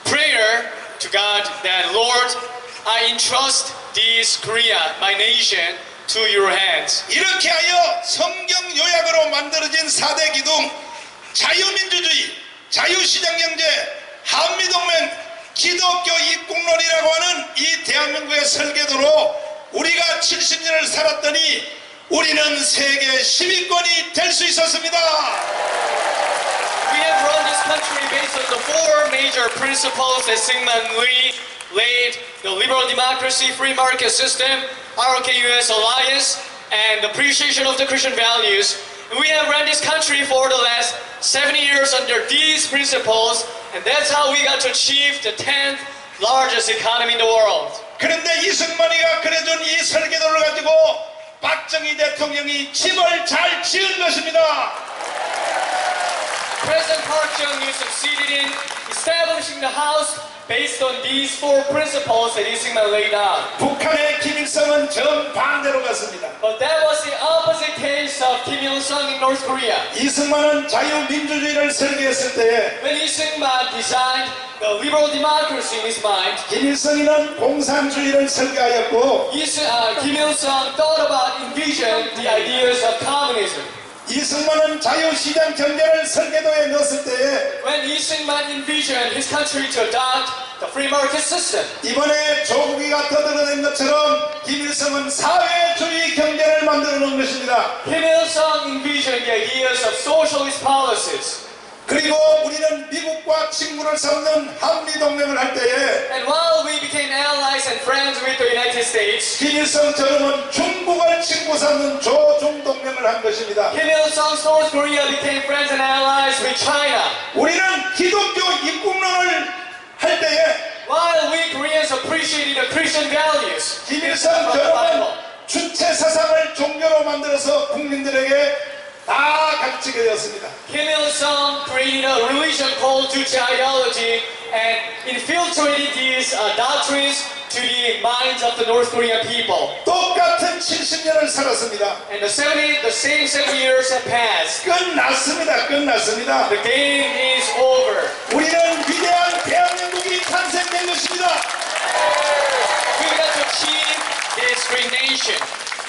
prayer to God, that Lord, I entrust this Korea, my nation, to your hands. 이렇게 하여 성경 요약으로 만들어진 4대 기둥, 자유민주주의, 자유시장경제, 한미동맹, 기독교 입국론이라고 하는 이 대한민국의 설계도로 우리가 70년을 살았더니 우리는 세계 10위권이 될 수 있었습니다. We have run this country based on the 4 major principles that Seungman Rhee laid: the liberal democracy, free market system, ROK-US alliance, and the appreciation of the Christian values. And we have run this country for the last 70 years under these principles, and that's how we got to achieve the 10th largest economy in the world. 그런데 이승만이가 그려준 이 설계도를 가지고 박정희 대통령이 집을 잘 지은 것입니다. President Park Chung-il succeeded in establishing the house based on these four principles that 이승만 laid down. 북한의 김일성은 정반대로 갔습니다. But that was the opposite case of Kim Il-sung in North Korea. 이승만은 자유민주주의를 설계했을 때에 When Lee-Seung-man designed the liberal democracy in his mind, 김일성이는 공산주의를 설계하였고 Kim Il-sung thought about, envisioned the ideas of communism. 이승만은 자유시장 경제를 설계도에 넣었을 때에 When Lee-Seung-man envisioned his country to adopt the free market system, 이번에 조국이가 터드러낸 것처럼 김일성은 사회주의 경제를 만들어 놓은 것입니다. Kim Il-sung envisioned the ideas of socialist policies. 그리고 우리는 미국과 친구를 삼는 한미동맹을 할 때에 And while we became allies and friends with the United States, 김일성처럼은 중국을 친구 삼는 조중동맹을 한 것입니다. Kim Il-sung's North Korea became friends and allies with China. 우리는 기독교 입국론을 할 때에 While we Koreans appreciated the Christian values, 김일성처럼은 주체 사상을 종교로 만들어서 국민들에게 다 가르치게 되었습니다. Kim Il-sung created a religion called Juche ideology and infiltrated these doctrines to the minds of the North Korean people. 똑같은 70년을 살았습니다. And the same 7 years have passed. 끝났습니다. 끝났습니다. The game is over. 우리는 위대한 대한민국이 탄생된 것입니다. We got to achieve this great nation.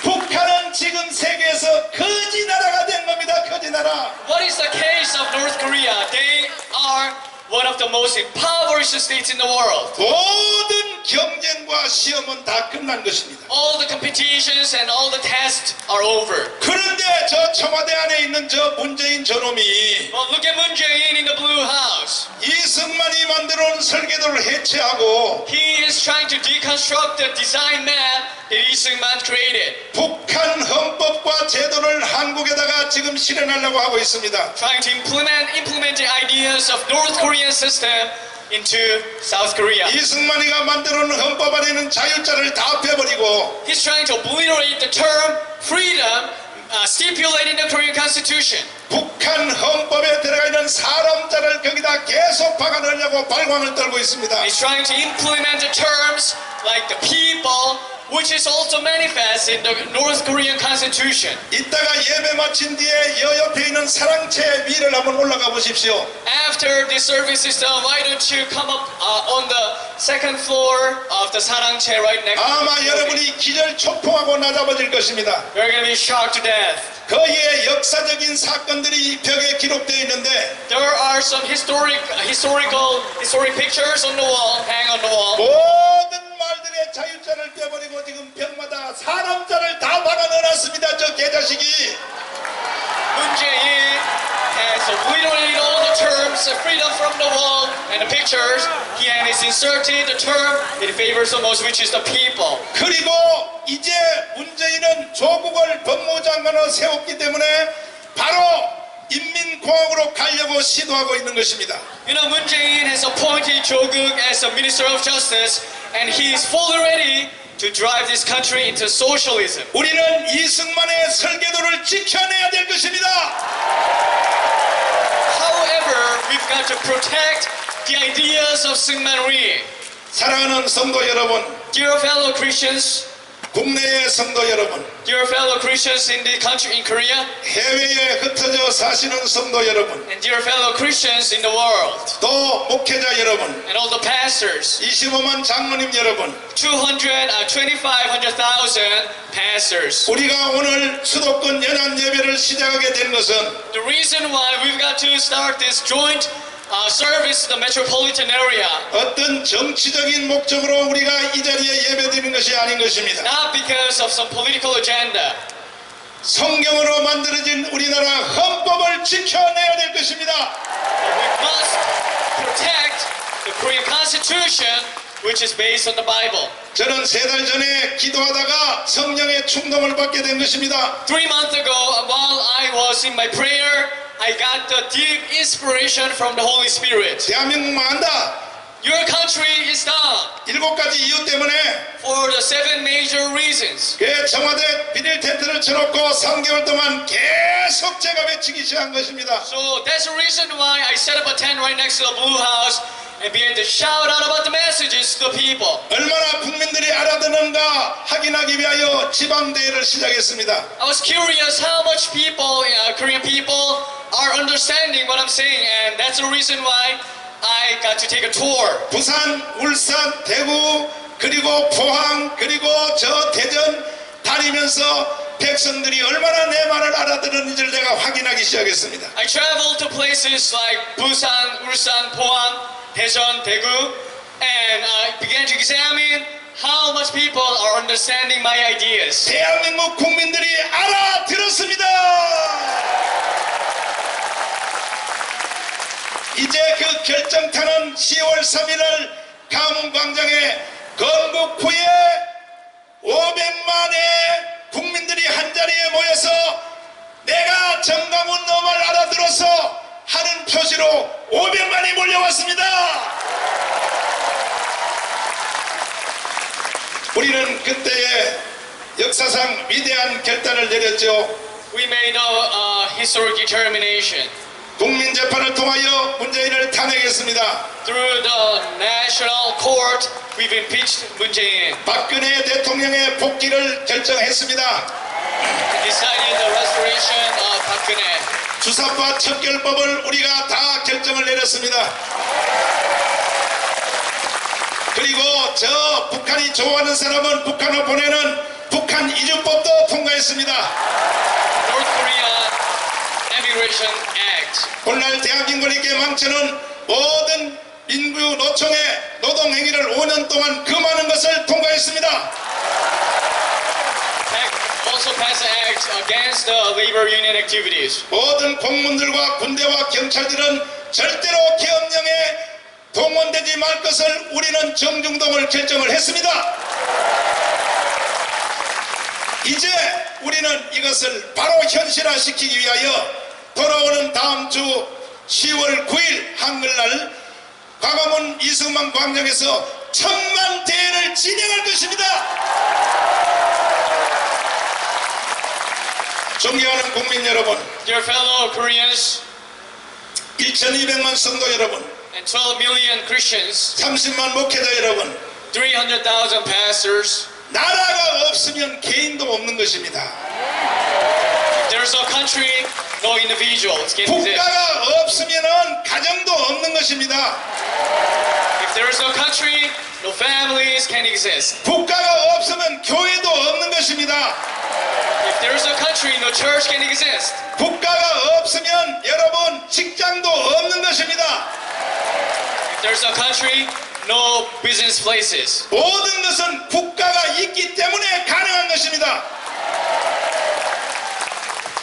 북한은 지금 세계에서 거지 나라가 된 겁니다. 거지 나라. What is the case of North Korea? They are one of the most impoverished states in the world. 모든 경쟁과 시험은 다 끝난 것입니다. All the competitions and all the tests are over. 그런데 저 청와대 안에 있는 저 문재인 저놈이 Well, look at Moon Jae-in in the Blue House. 이승만이 만들어온 설계도를 해체하고 He is trying to deconstruct the design map that Lee Seung-man created. 북한 헌법과 제도를 한국에다가 지금 실현하려고 하고 있습니다. Trying to implement the ideas of North Korean system into South Korea. 이승만이가 만들어온 헌법 안에는 자유자를 다 빼버리고 He's trying to obliterate the term freedom stipulated in the Korean Constitution. 북한 헌법에 들어가 있는 사람자를 거기다 계속 박아넣으려고 발광을 떨고 있습니다. He's trying to implement the terms like the people, which is also manifest in the North Korean Constitution. 이따가 예배 마친 뒤에 여 옆에 있는 사랑채 위를 한번 올라가 보십시오. After this service is done, why don't you come up on the second floor of the sarangche right next to 아마 the building. 여러분이 기절 초풍하고 나잡아질 것입니다. You're going to be shocked to death. 거기에 역사적인 사건들이 이 벽에 기록되어 있는데 There are some historic pictures on the wall, hang on the wall. 모든 말들의 자유자를 빼버리고 지금 벽마다 사람자를 다 박아넣어놨습니다. 저 개자식이. Moon Jae-in has obliterated all the terms of freedom from the wall and the pictures. He has inserted the term that he favors the most, which is the people. 그리고 이제 문재인은 조국을 법무장관으로 세웠기 때문에 바로 인민공화국으로 가려고 시도하고 있는 것입니다. You know, Moon Jae-in has appointed Jo Guk as the Minister of Justice, and he is fully ready to drive this country into socialism. 우리는 이승만의 설계도를 지켜내야 될 것입니다. However, we've got to protect the ideas of Seung-man Rhee. 사랑하는 성도 여러분, Dear fellow Christians, 국내의 성도 여러분, dear fellow Christians in the country, in Korea, 해외에 흩어져 사시는 성도 여러분, and dear fellow Christians in the world, 또 목회자 여러분, and all the pastors, 25만 장로님 여러분, 225,000 pastors. 우리가 오늘 수도권 연합 예배를 시작하게 된 것은 The reason why we've got to start this joint service in the metropolitan area, 어떤 정치적인 목적으로 우리가 이 자리에 예배드리는 것이 아닌 것입니다. not because of some political agenda. 성경으로 만들어진 우리나라 헌법을 지켜내야 될 것입니다. We must protect the Korean Constitution, which is based on the Bible. 저는 3달 전에 기도하다가 성령의 충동을 받게 된 것입니다. 3 months ago, while I was in my prayer, I got the deep inspiration from the Holy Spirit. 대한민국 망한다. your country is down 7가지 이유 때문에 for the 7 major reasons. 그 청와대 비닐 텐트를 쳐놓고 3개월 동안 계속 제가 외치기 시작한 것입니다. So that's the reason why I set up a tent right next to the Blue House and began to shout out about the messages to the people. 얼마나 국민들이 알아듣는가 확인하기 위하여 지방대회를 시작했습니다. I was curious how much people, Korean people, are understanding what I'm saying, and that's the reason why I got to take a tour. 부산, 울산, 대구 그리고 포항 그리고 저 대전 다니면서 백성들이 얼마나 내 말을 알아들었는지를 내가 확인하기 시작했습니다. I traveled to places like Busan, Ulsan, Pohang, Daejeon, Daegu, and I began to examine how much people are understanding my ideas. 대한민국 국민들이 알아들었습니다. 이제 그 결정타는 10월 3일 강원광장에 건국후에 500만의 국민들이 한자리에 모여서 내가 전광훈 너 말 알아들어서 하는 표시로 500만이 몰려왔습니다. 우리는 그때의 역사상 위대한 결단을 내렸죠. We made a historic determination. 국민재판을 통하여 문재인을 탄핵했습니다. Through the national court, we've impeached Moon Jae-in. 박근혜 대통령의 복귀를 결정했습니다. Decided the restoration of Park Geun-hye. 주사파 척결법을 우리가 다 결정을 내렸습니다. 그리고 저 북한이 좋아하는 사람은 북한을 보내는 북한 이주법도 통과했습니다. North Korea Immigration Act. 오늘날 대한민국을 이렇게 망치는 모든 민주 노총의 노동행위를 5년 동안 금하는 것을 통과했습니다. Also passed an act against the labor union activities. 모든 공무원들과 군대와 경찰들은 절대로 계엄령에 동원되지 말 것을 우리는 정중동을 결정을 했습니다. 이제 우리는 이것을 바로 현실화시키기 위하여 돌아오는 다음 주 10월 9일 한글날 광화문 이승만 광장에서 천만대회를 진행할 것입니다. 존경하는 국민 여러분, Dear fellow Koreans 1200만 성도 여러분, and 12 million Christians, 30만 목회자 여러분, 300,000 pastors, 나라가 없으면 개인도 없는 것입니다. if there's no country, no individuals can exist. 국가가 없으면 가정도 없는 것입니다. If there is no country, no families can exist. 국가가 없으면 교회도 없는 것입니다. If there is no country, no church can exist. 국가가 없으면 여러분 직장도 없는 것입니다. If there is no country, no business places. 모든 것은 국가가 있기 때문에 가능한 것입니다.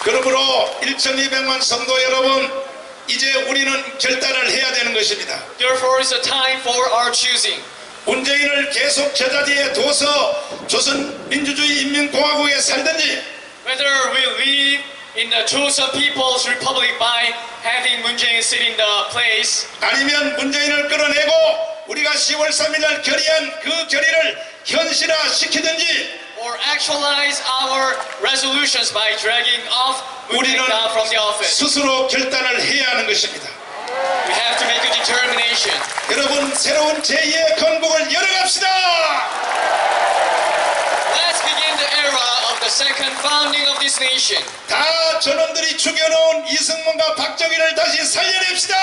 그러므로 1200만 성도 여러분, 이제 우리는 결단을 해야 되는 것입니다. Therefore, it's a time for our choosing. 문재인을 계속 제자리에 둬서 조선민주주의 인민공화국에 살든지, Whether we live in the Chosun People's Republic by having Moon Jae-in sit in the place, 아니면 문재인을 끌어내고 우리가 10월 3일 결의한 그 결의를 현실화시키든지, or actualize our resolutions by dragging off Moon 우리는 Jae-in down from the office. 스스로 결단을 해야 하는 것입니다. We have to make a determination. 여러분, 새로운 제2의 건국을 열어갑시다. Let's begin the era of the second founding of this nation. 다 저놈들이 죽여놓은 이승만과 박정희를 다시 살려냅시다.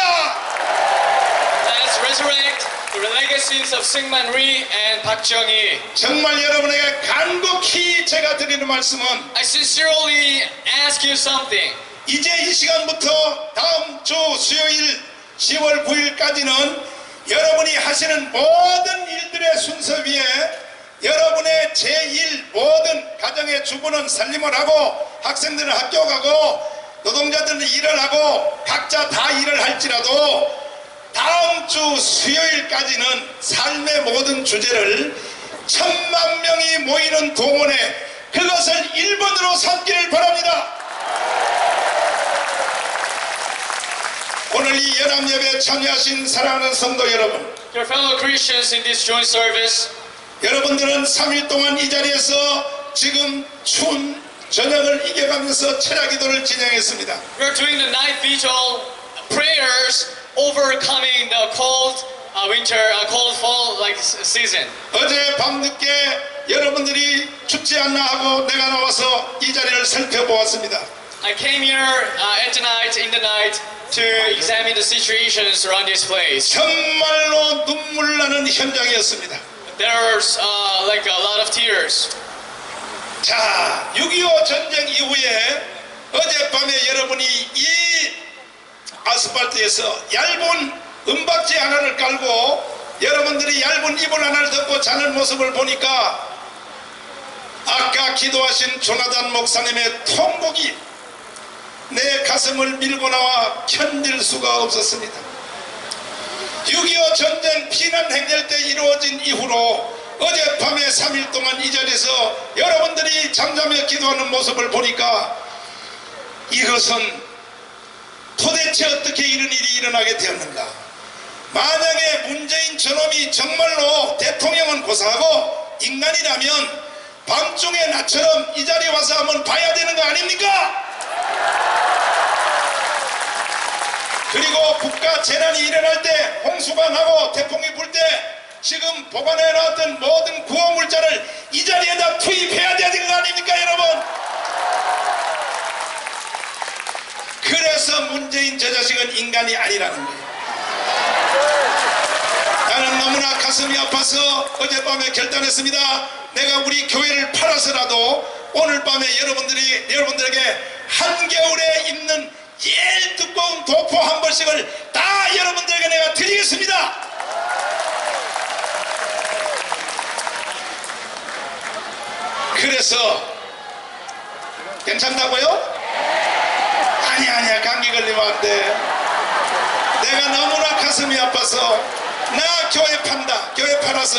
Let's resurrect the legacies of Syngman Rhee and Park Chung-hee. 정말 여러분에게 간곡히 제가 드리는 말씀은, I sincerely ask you something. 이제 이 시간부터 다음 주 수요일 10월 9일까지는 여러분이 하시는 모든 일들의 순서 위에 여러분의 제1 모든 가정의 주부는 살림을 하고, 학생들은 학교 가고, 노동자들은 일을 하고, 각자 다 일을 할지라도 다음 주 수요일까지는 삶의 모든 주제를 1000만 명이 모이는 동원에 그것을 1번으로 삼기를 바랍니다. 오늘 이 연합예배에 참여하신 사랑하는 성도 여러분, your fellow Christians in this joint service, 여러분들은 3일 동안 이 자리에서 지금 추운 저녁을 이겨가면서 철야 기도를 진행했습니다. we are doing the night vigil prayers overcoming the cold cold fall like season. 어제 밤늦게 여러분들이 춥지 않나 하고 내가 나와서 이 자리를 살펴보았습니다. I came here at the night, in the night, to examine the situations around this place. 정말로 눈물 나는 현장이었습니다. There's like a lot of tears. 자, 6.25 전쟁 이후에 어젯밤에 여러분이 이 아스팔트에서 얇은 은박지 하나를 깔고 여러분들이 얇은 이불 하나를 덮고 자는 모습을 보니까 아까 기도하신 조나단 목사님의 통곡이 내 가슴을 밀고 나와 견딜 수가 없었습니다. 6.25 전쟁 피난 행렬 때 이루어진 이후로 어젯밤에 3일 동안 이 자리에서 여러분들이 잠자며 기도하는 모습을 보니까 이것은 도대체 어떻게 이런 일이 일어나게 되었는가. 만약에 문재인 저놈이 정말로 대통령은 고사하고 인간이라면 밤중에 나처럼 이 자리에 와서 한번 봐야 되는 거 아닙니까? 그리고 국가 재난이 일어날 때 홍수가 나고 태풍이 불 때 지금 보관해 놨던 모든 구호물자를 이 자리에다 투입해야 되는 거 아닙니까 여러분? 그래서 문재인 저 자식은 인간이 아니라는 거예요. 나는 너무나 가슴이 아파서 어젯밤에 결단했습니다. 내가 우리 교회를 팔아서라도 오늘 밤에 여러분들에게 한겨울에 입는 제일 두꺼운 도포 한 벌씩을 다 여러분들에게 내가 드리겠습니다. 그래서 괜찮다고요? 아니야 감기 걸리면 안 돼. 내가 너무나 가슴이 아파서 나 교회 판다. 교회 팔아서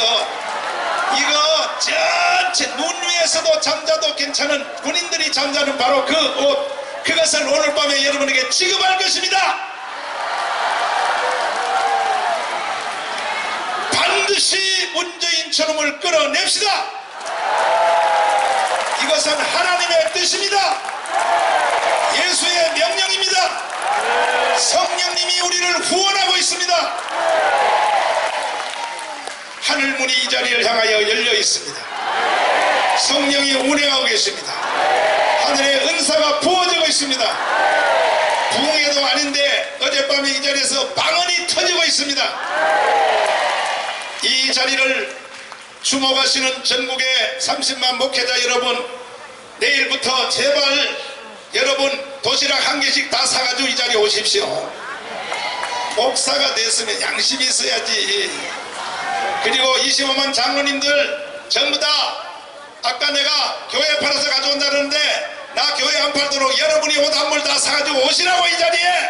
이거 전체 문 위에서도 잠자도 괜찮은 군인들이 잠자는 바로 그 옷, 그것을 오늘 밤에 여러분에게 지급할 것입니다. 반드시 문재인 저놈을 끌어냅시다. 이것은 하나님의 뜻입니다. 예수의 명령입니다. 성령님이 우리를 후원하고 있습니다. 하늘문이 이 자리를 향하여 열려 있습니다. 성령이 운행하고 계십니다. 하늘의 은사가 부어지고 있습니다. 부흥회도 아닌데 어젯밤에 이 자리에서 방언이 터지고 있습니다. 이 자리를 주목하시는 전국의 30만 목회자 여러분, 내일부터 제발 여러분 도시락 한 개씩 다 사가지고 이 자리에 오십시오. 목사가 됐으면 양심이 있어야지. 그리고 25만 장로님들 전부 다 아까 내가 교회 팔아서 가져온다는데 나 교회 안 팔도록 여러분이 옷 한 벌 다 사가지고 오시라고 이 자리에.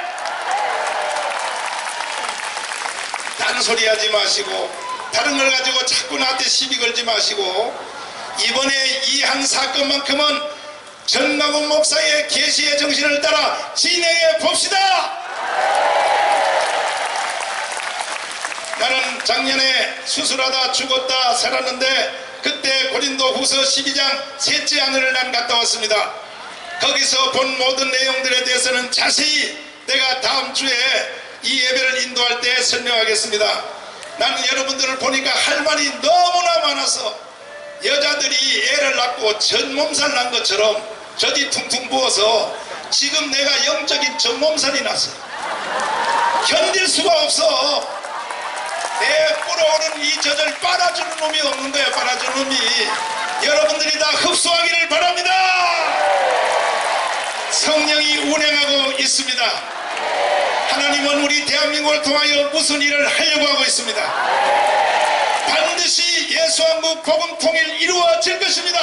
딴소리 하지 마시고 다른 걸 가지고 자꾸 나한테 시비 걸지 마시고 이번에 이 한 사건만큼은 전광훈 목사의 계시의 정신을 따라 진행해 봅시다. 나는 작년에 수술하다 죽었다 살았는데 그때 고린도 후서 12장 셋째 하늘을 난 갔다 왔습니다. 거기서 본 모든 내용들에 대해서는 자세히 내가 다음 주에 이 예배를 인도할 때 설명하겠습니다. 나는 여러분들을 보니까 할 말이 너무나 많아서 여자들이 애를 낳고 전몸살 난 것처럼 저디 퉁퉁 부어서 지금 내가 영적인 전몸살이 났어요. 견딜 수가 없어. 내 불어오는 이 젖을 빨아주는 놈이 없는 거야. 빨아주는 놈이. 여러분들이 다 흡수하기를 바랍니다. 성령이 운행하고 있습니다. 하나님은 우리 대한민국을 통하여 무슨 일을 하려고 하고 있습니다. 반드시 예수왕국 복음 통일 이루어질 것입니다.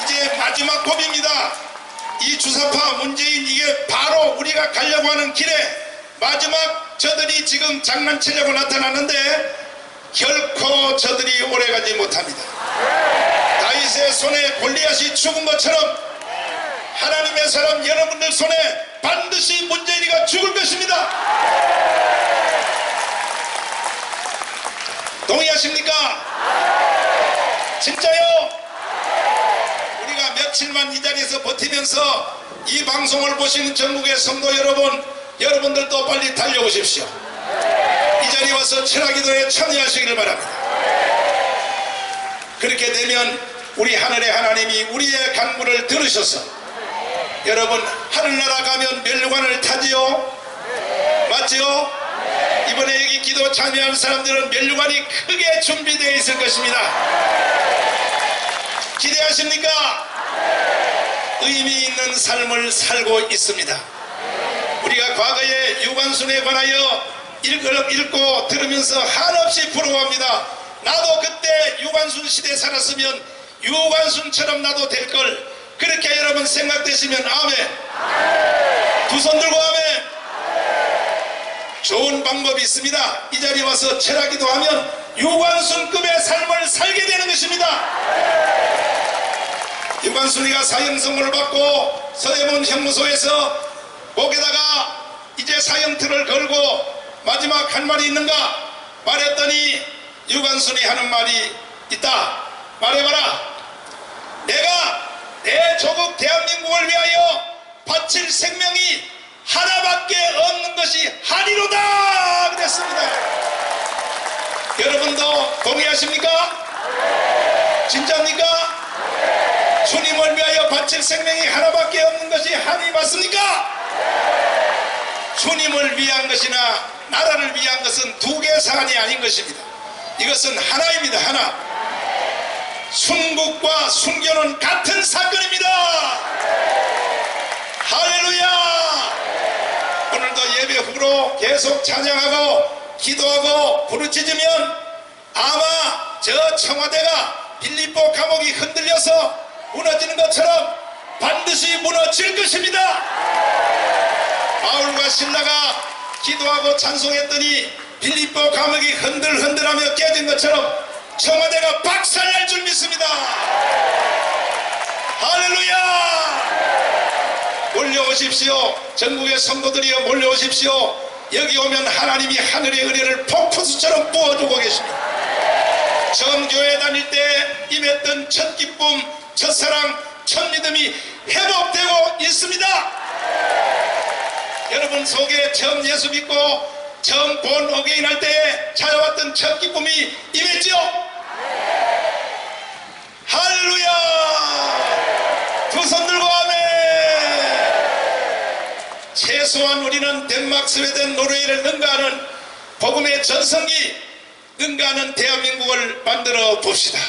이제 마지막 고비입니다. 이 주사파 문재인 이게 바로 우리가 가려고 하는 길에 마지막 저들이 지금 장난치려고 나타났는데 결코 저들이 오래가지 못합니다. 다윗의 손에 골리앗이 죽은 것처럼 하나님의 사람 여러분들 손에 반드시 문재인이가 죽을 것입니다. 동의하십니까? 진짜요? 우리가 며칠만 이 자리에서 버티면서 이 방송을 보시는 전국의 성도 여러분, 여러분들도 빨리 달려오십시오. 이 자리에 와서 철학기도에 참여하시기를 바랍니다. 그렇게 되면 우리 하늘의 하나님이 우리의 간구를 들으셔서, 여러분 하늘나라 가면 면류관을 타지요? 맞지요? 이번에 여기 기도 참여한 사람들은 면류관이 크게 준비되어 있을 것입니다. 기대하십니까? 의미 있는 삶을 살고 있습니다. 우리가 과거에 유관순에 관하여 읽고 들으면서 한없이 부러워합니다. 나도 그때 유관순 시대에 살았으면 유관순처럼 나도 될걸. 그렇게 여러분 생각되시면 아멘. 두 손 들고 아멘. 좋은 방법이 있습니다. 이 자리에 와서 철학기도 하면 유관순급의 삶을 살게 되는 것입니다. 유관순이가 사형 선고를 받고 서대문 형무소에서 목에다가 이제 사형틀을 걸고 마지막 할 말이 있는가 말했더니 유관순이 하는 말이 있다. 말해봐라. 내가 내 조국 대한민국을 위하여 바칠 생명이 하나밖에 없는 것이 한이로다 그랬습니다. 여러분도 동의하십니까? 진짜입니까? 주님을 위하여 바칠 생명이 하나밖에 없는 것이 한이 맞습니까? 주님을 위한 것이나 나라를 위한 것은 두 개의 사안이 아닌 것입니다. 이것은 하나입니다. 하나. 순국과 순교는 같은 사건입니다. 할렐루야. 오늘도 예배 후로 계속 찬양하고 기도하고 부르짖으면 아마 저 청와대가 빌립보 감옥이 흔들려서 무너지는 것처럼 반드시 무너질 것입니다. 바울과 신라가 기도하고 찬송했더니 빌립보 감옥이 흔들흔들하며 깨진 것처럼 청와대가 박살날 줄 믿습니다. 할렐루야. 몰려오십시오. 전국의 성도들이여 몰려오십시오. 여기 오면 하나님이 하늘의 은혜를 폭포수처럼 부어주고 계십니다. 처음 교회 다닐 때 임했던 첫 기쁨, 첫사랑, 첫 믿음이 회복되고 있습니다. 여러분 속에 처음 예수 믿고 처음 본 어게인 할 때 찾아왔던 첫 기쁨이 임했죠? 할렐루야. 두 손 들고 아멘. 최소한 우리는 덴마크, 스웨덴, 노르웨이를 능가하는 복음의 전성기, 능가하는 대한민국을 만들어 봅시다.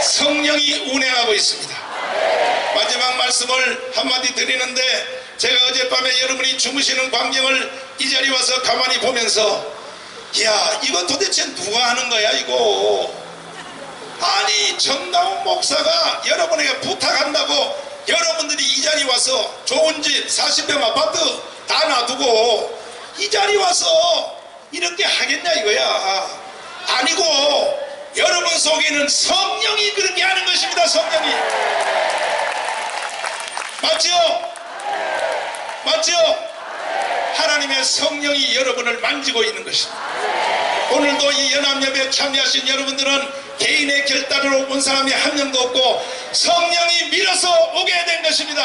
성령이 운행하고 있습니다. 마지막 말씀을 한마디 드리는데, 제가 어젯밤에 여러분이 주무시는 광경을 이 자리에 와서 가만히 보면서, 야, 이거 도대체 누가 하는 거야 이거. 아니 전광훈 목사가 여러분에게 부탁한다고 여러분들이 이 자리에 와서 좋은 집 40평 아파트 다 놔두고 이 자리에 와서 이렇게 하겠냐 이거야. 아니고 여러분 속에는 성령이 그렇게 하는 것입니다. 성령이. 맞죠? 맞죠? 하나님의 성령이 여러분을 만지고 있는 것입니다. 오늘도 이 연합예배에 참여하신 여러분들은 개인의 결단으로 온 사람이 한 명도 없고 성령이 밀어서 오게 된 것입니다.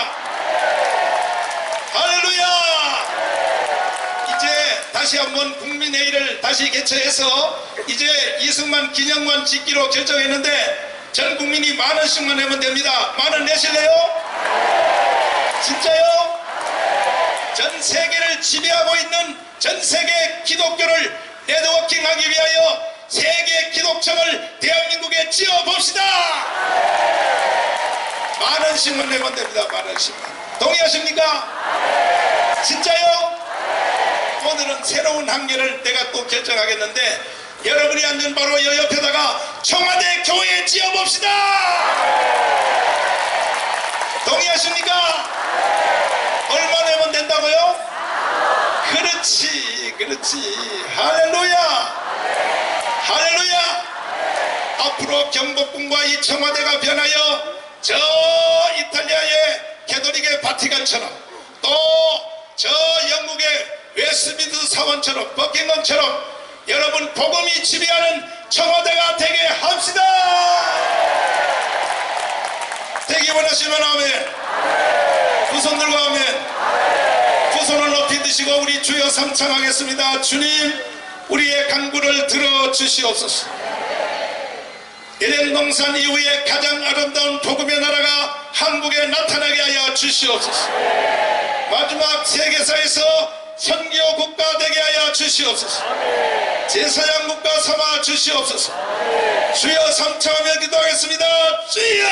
할렐루야. 이제 다시 한번 국민회의를 다시 개최해서 이제 이승만 기념관 짓기로 결정했는데 전 국민이 10,000원씩만 내면 됩니다. 10,000원 내실래요? 진짜요? 전 세계를 지배하고 있는 전 세계 기독교를 네트워킹하기 위하여 세계 기독청을 대한민국에 지어봅시다. 10,000원씩만 내면 됩니다. 10,000원씩만. 동의하십니까? 진짜요? 오늘은 새로운 한계를 내가 또 결정하겠는데 여러분이 앉은 바로 여 옆에다가 청와대 교회 지어봅시다. 동의하십니까? 얼마 내면 된다고요? 그렇지, 그렇지. 할렐루야. 할렐루야. 앞으로 경복궁과 이 청와대가 변하여 저 이탈리아의 캐톨릭의 바티칸처럼 또 저 영국의 웨스트민스터 사원처럼 버킹엄처럼 여러분 복음이 지배하는 청와대가 되게 합시다. 되기 원하시면 아멘. 두 손 들고 아멘. 두 손을 높이 드시고 우리 주여 삼창하겠습니다. 주님, 우리의 간구를 들어주시옵소서. 에덴 동산 이후에 가장 아름다운 복음의 나라가 한국에 나타나게 하여 주시옵소서. 마지막 세계사에서 선교 국가 되게 하여 주시옵소서. 제사장 국가 삼아 주시옵소서. 주여 삼창하며 기도하겠습니다. 주여!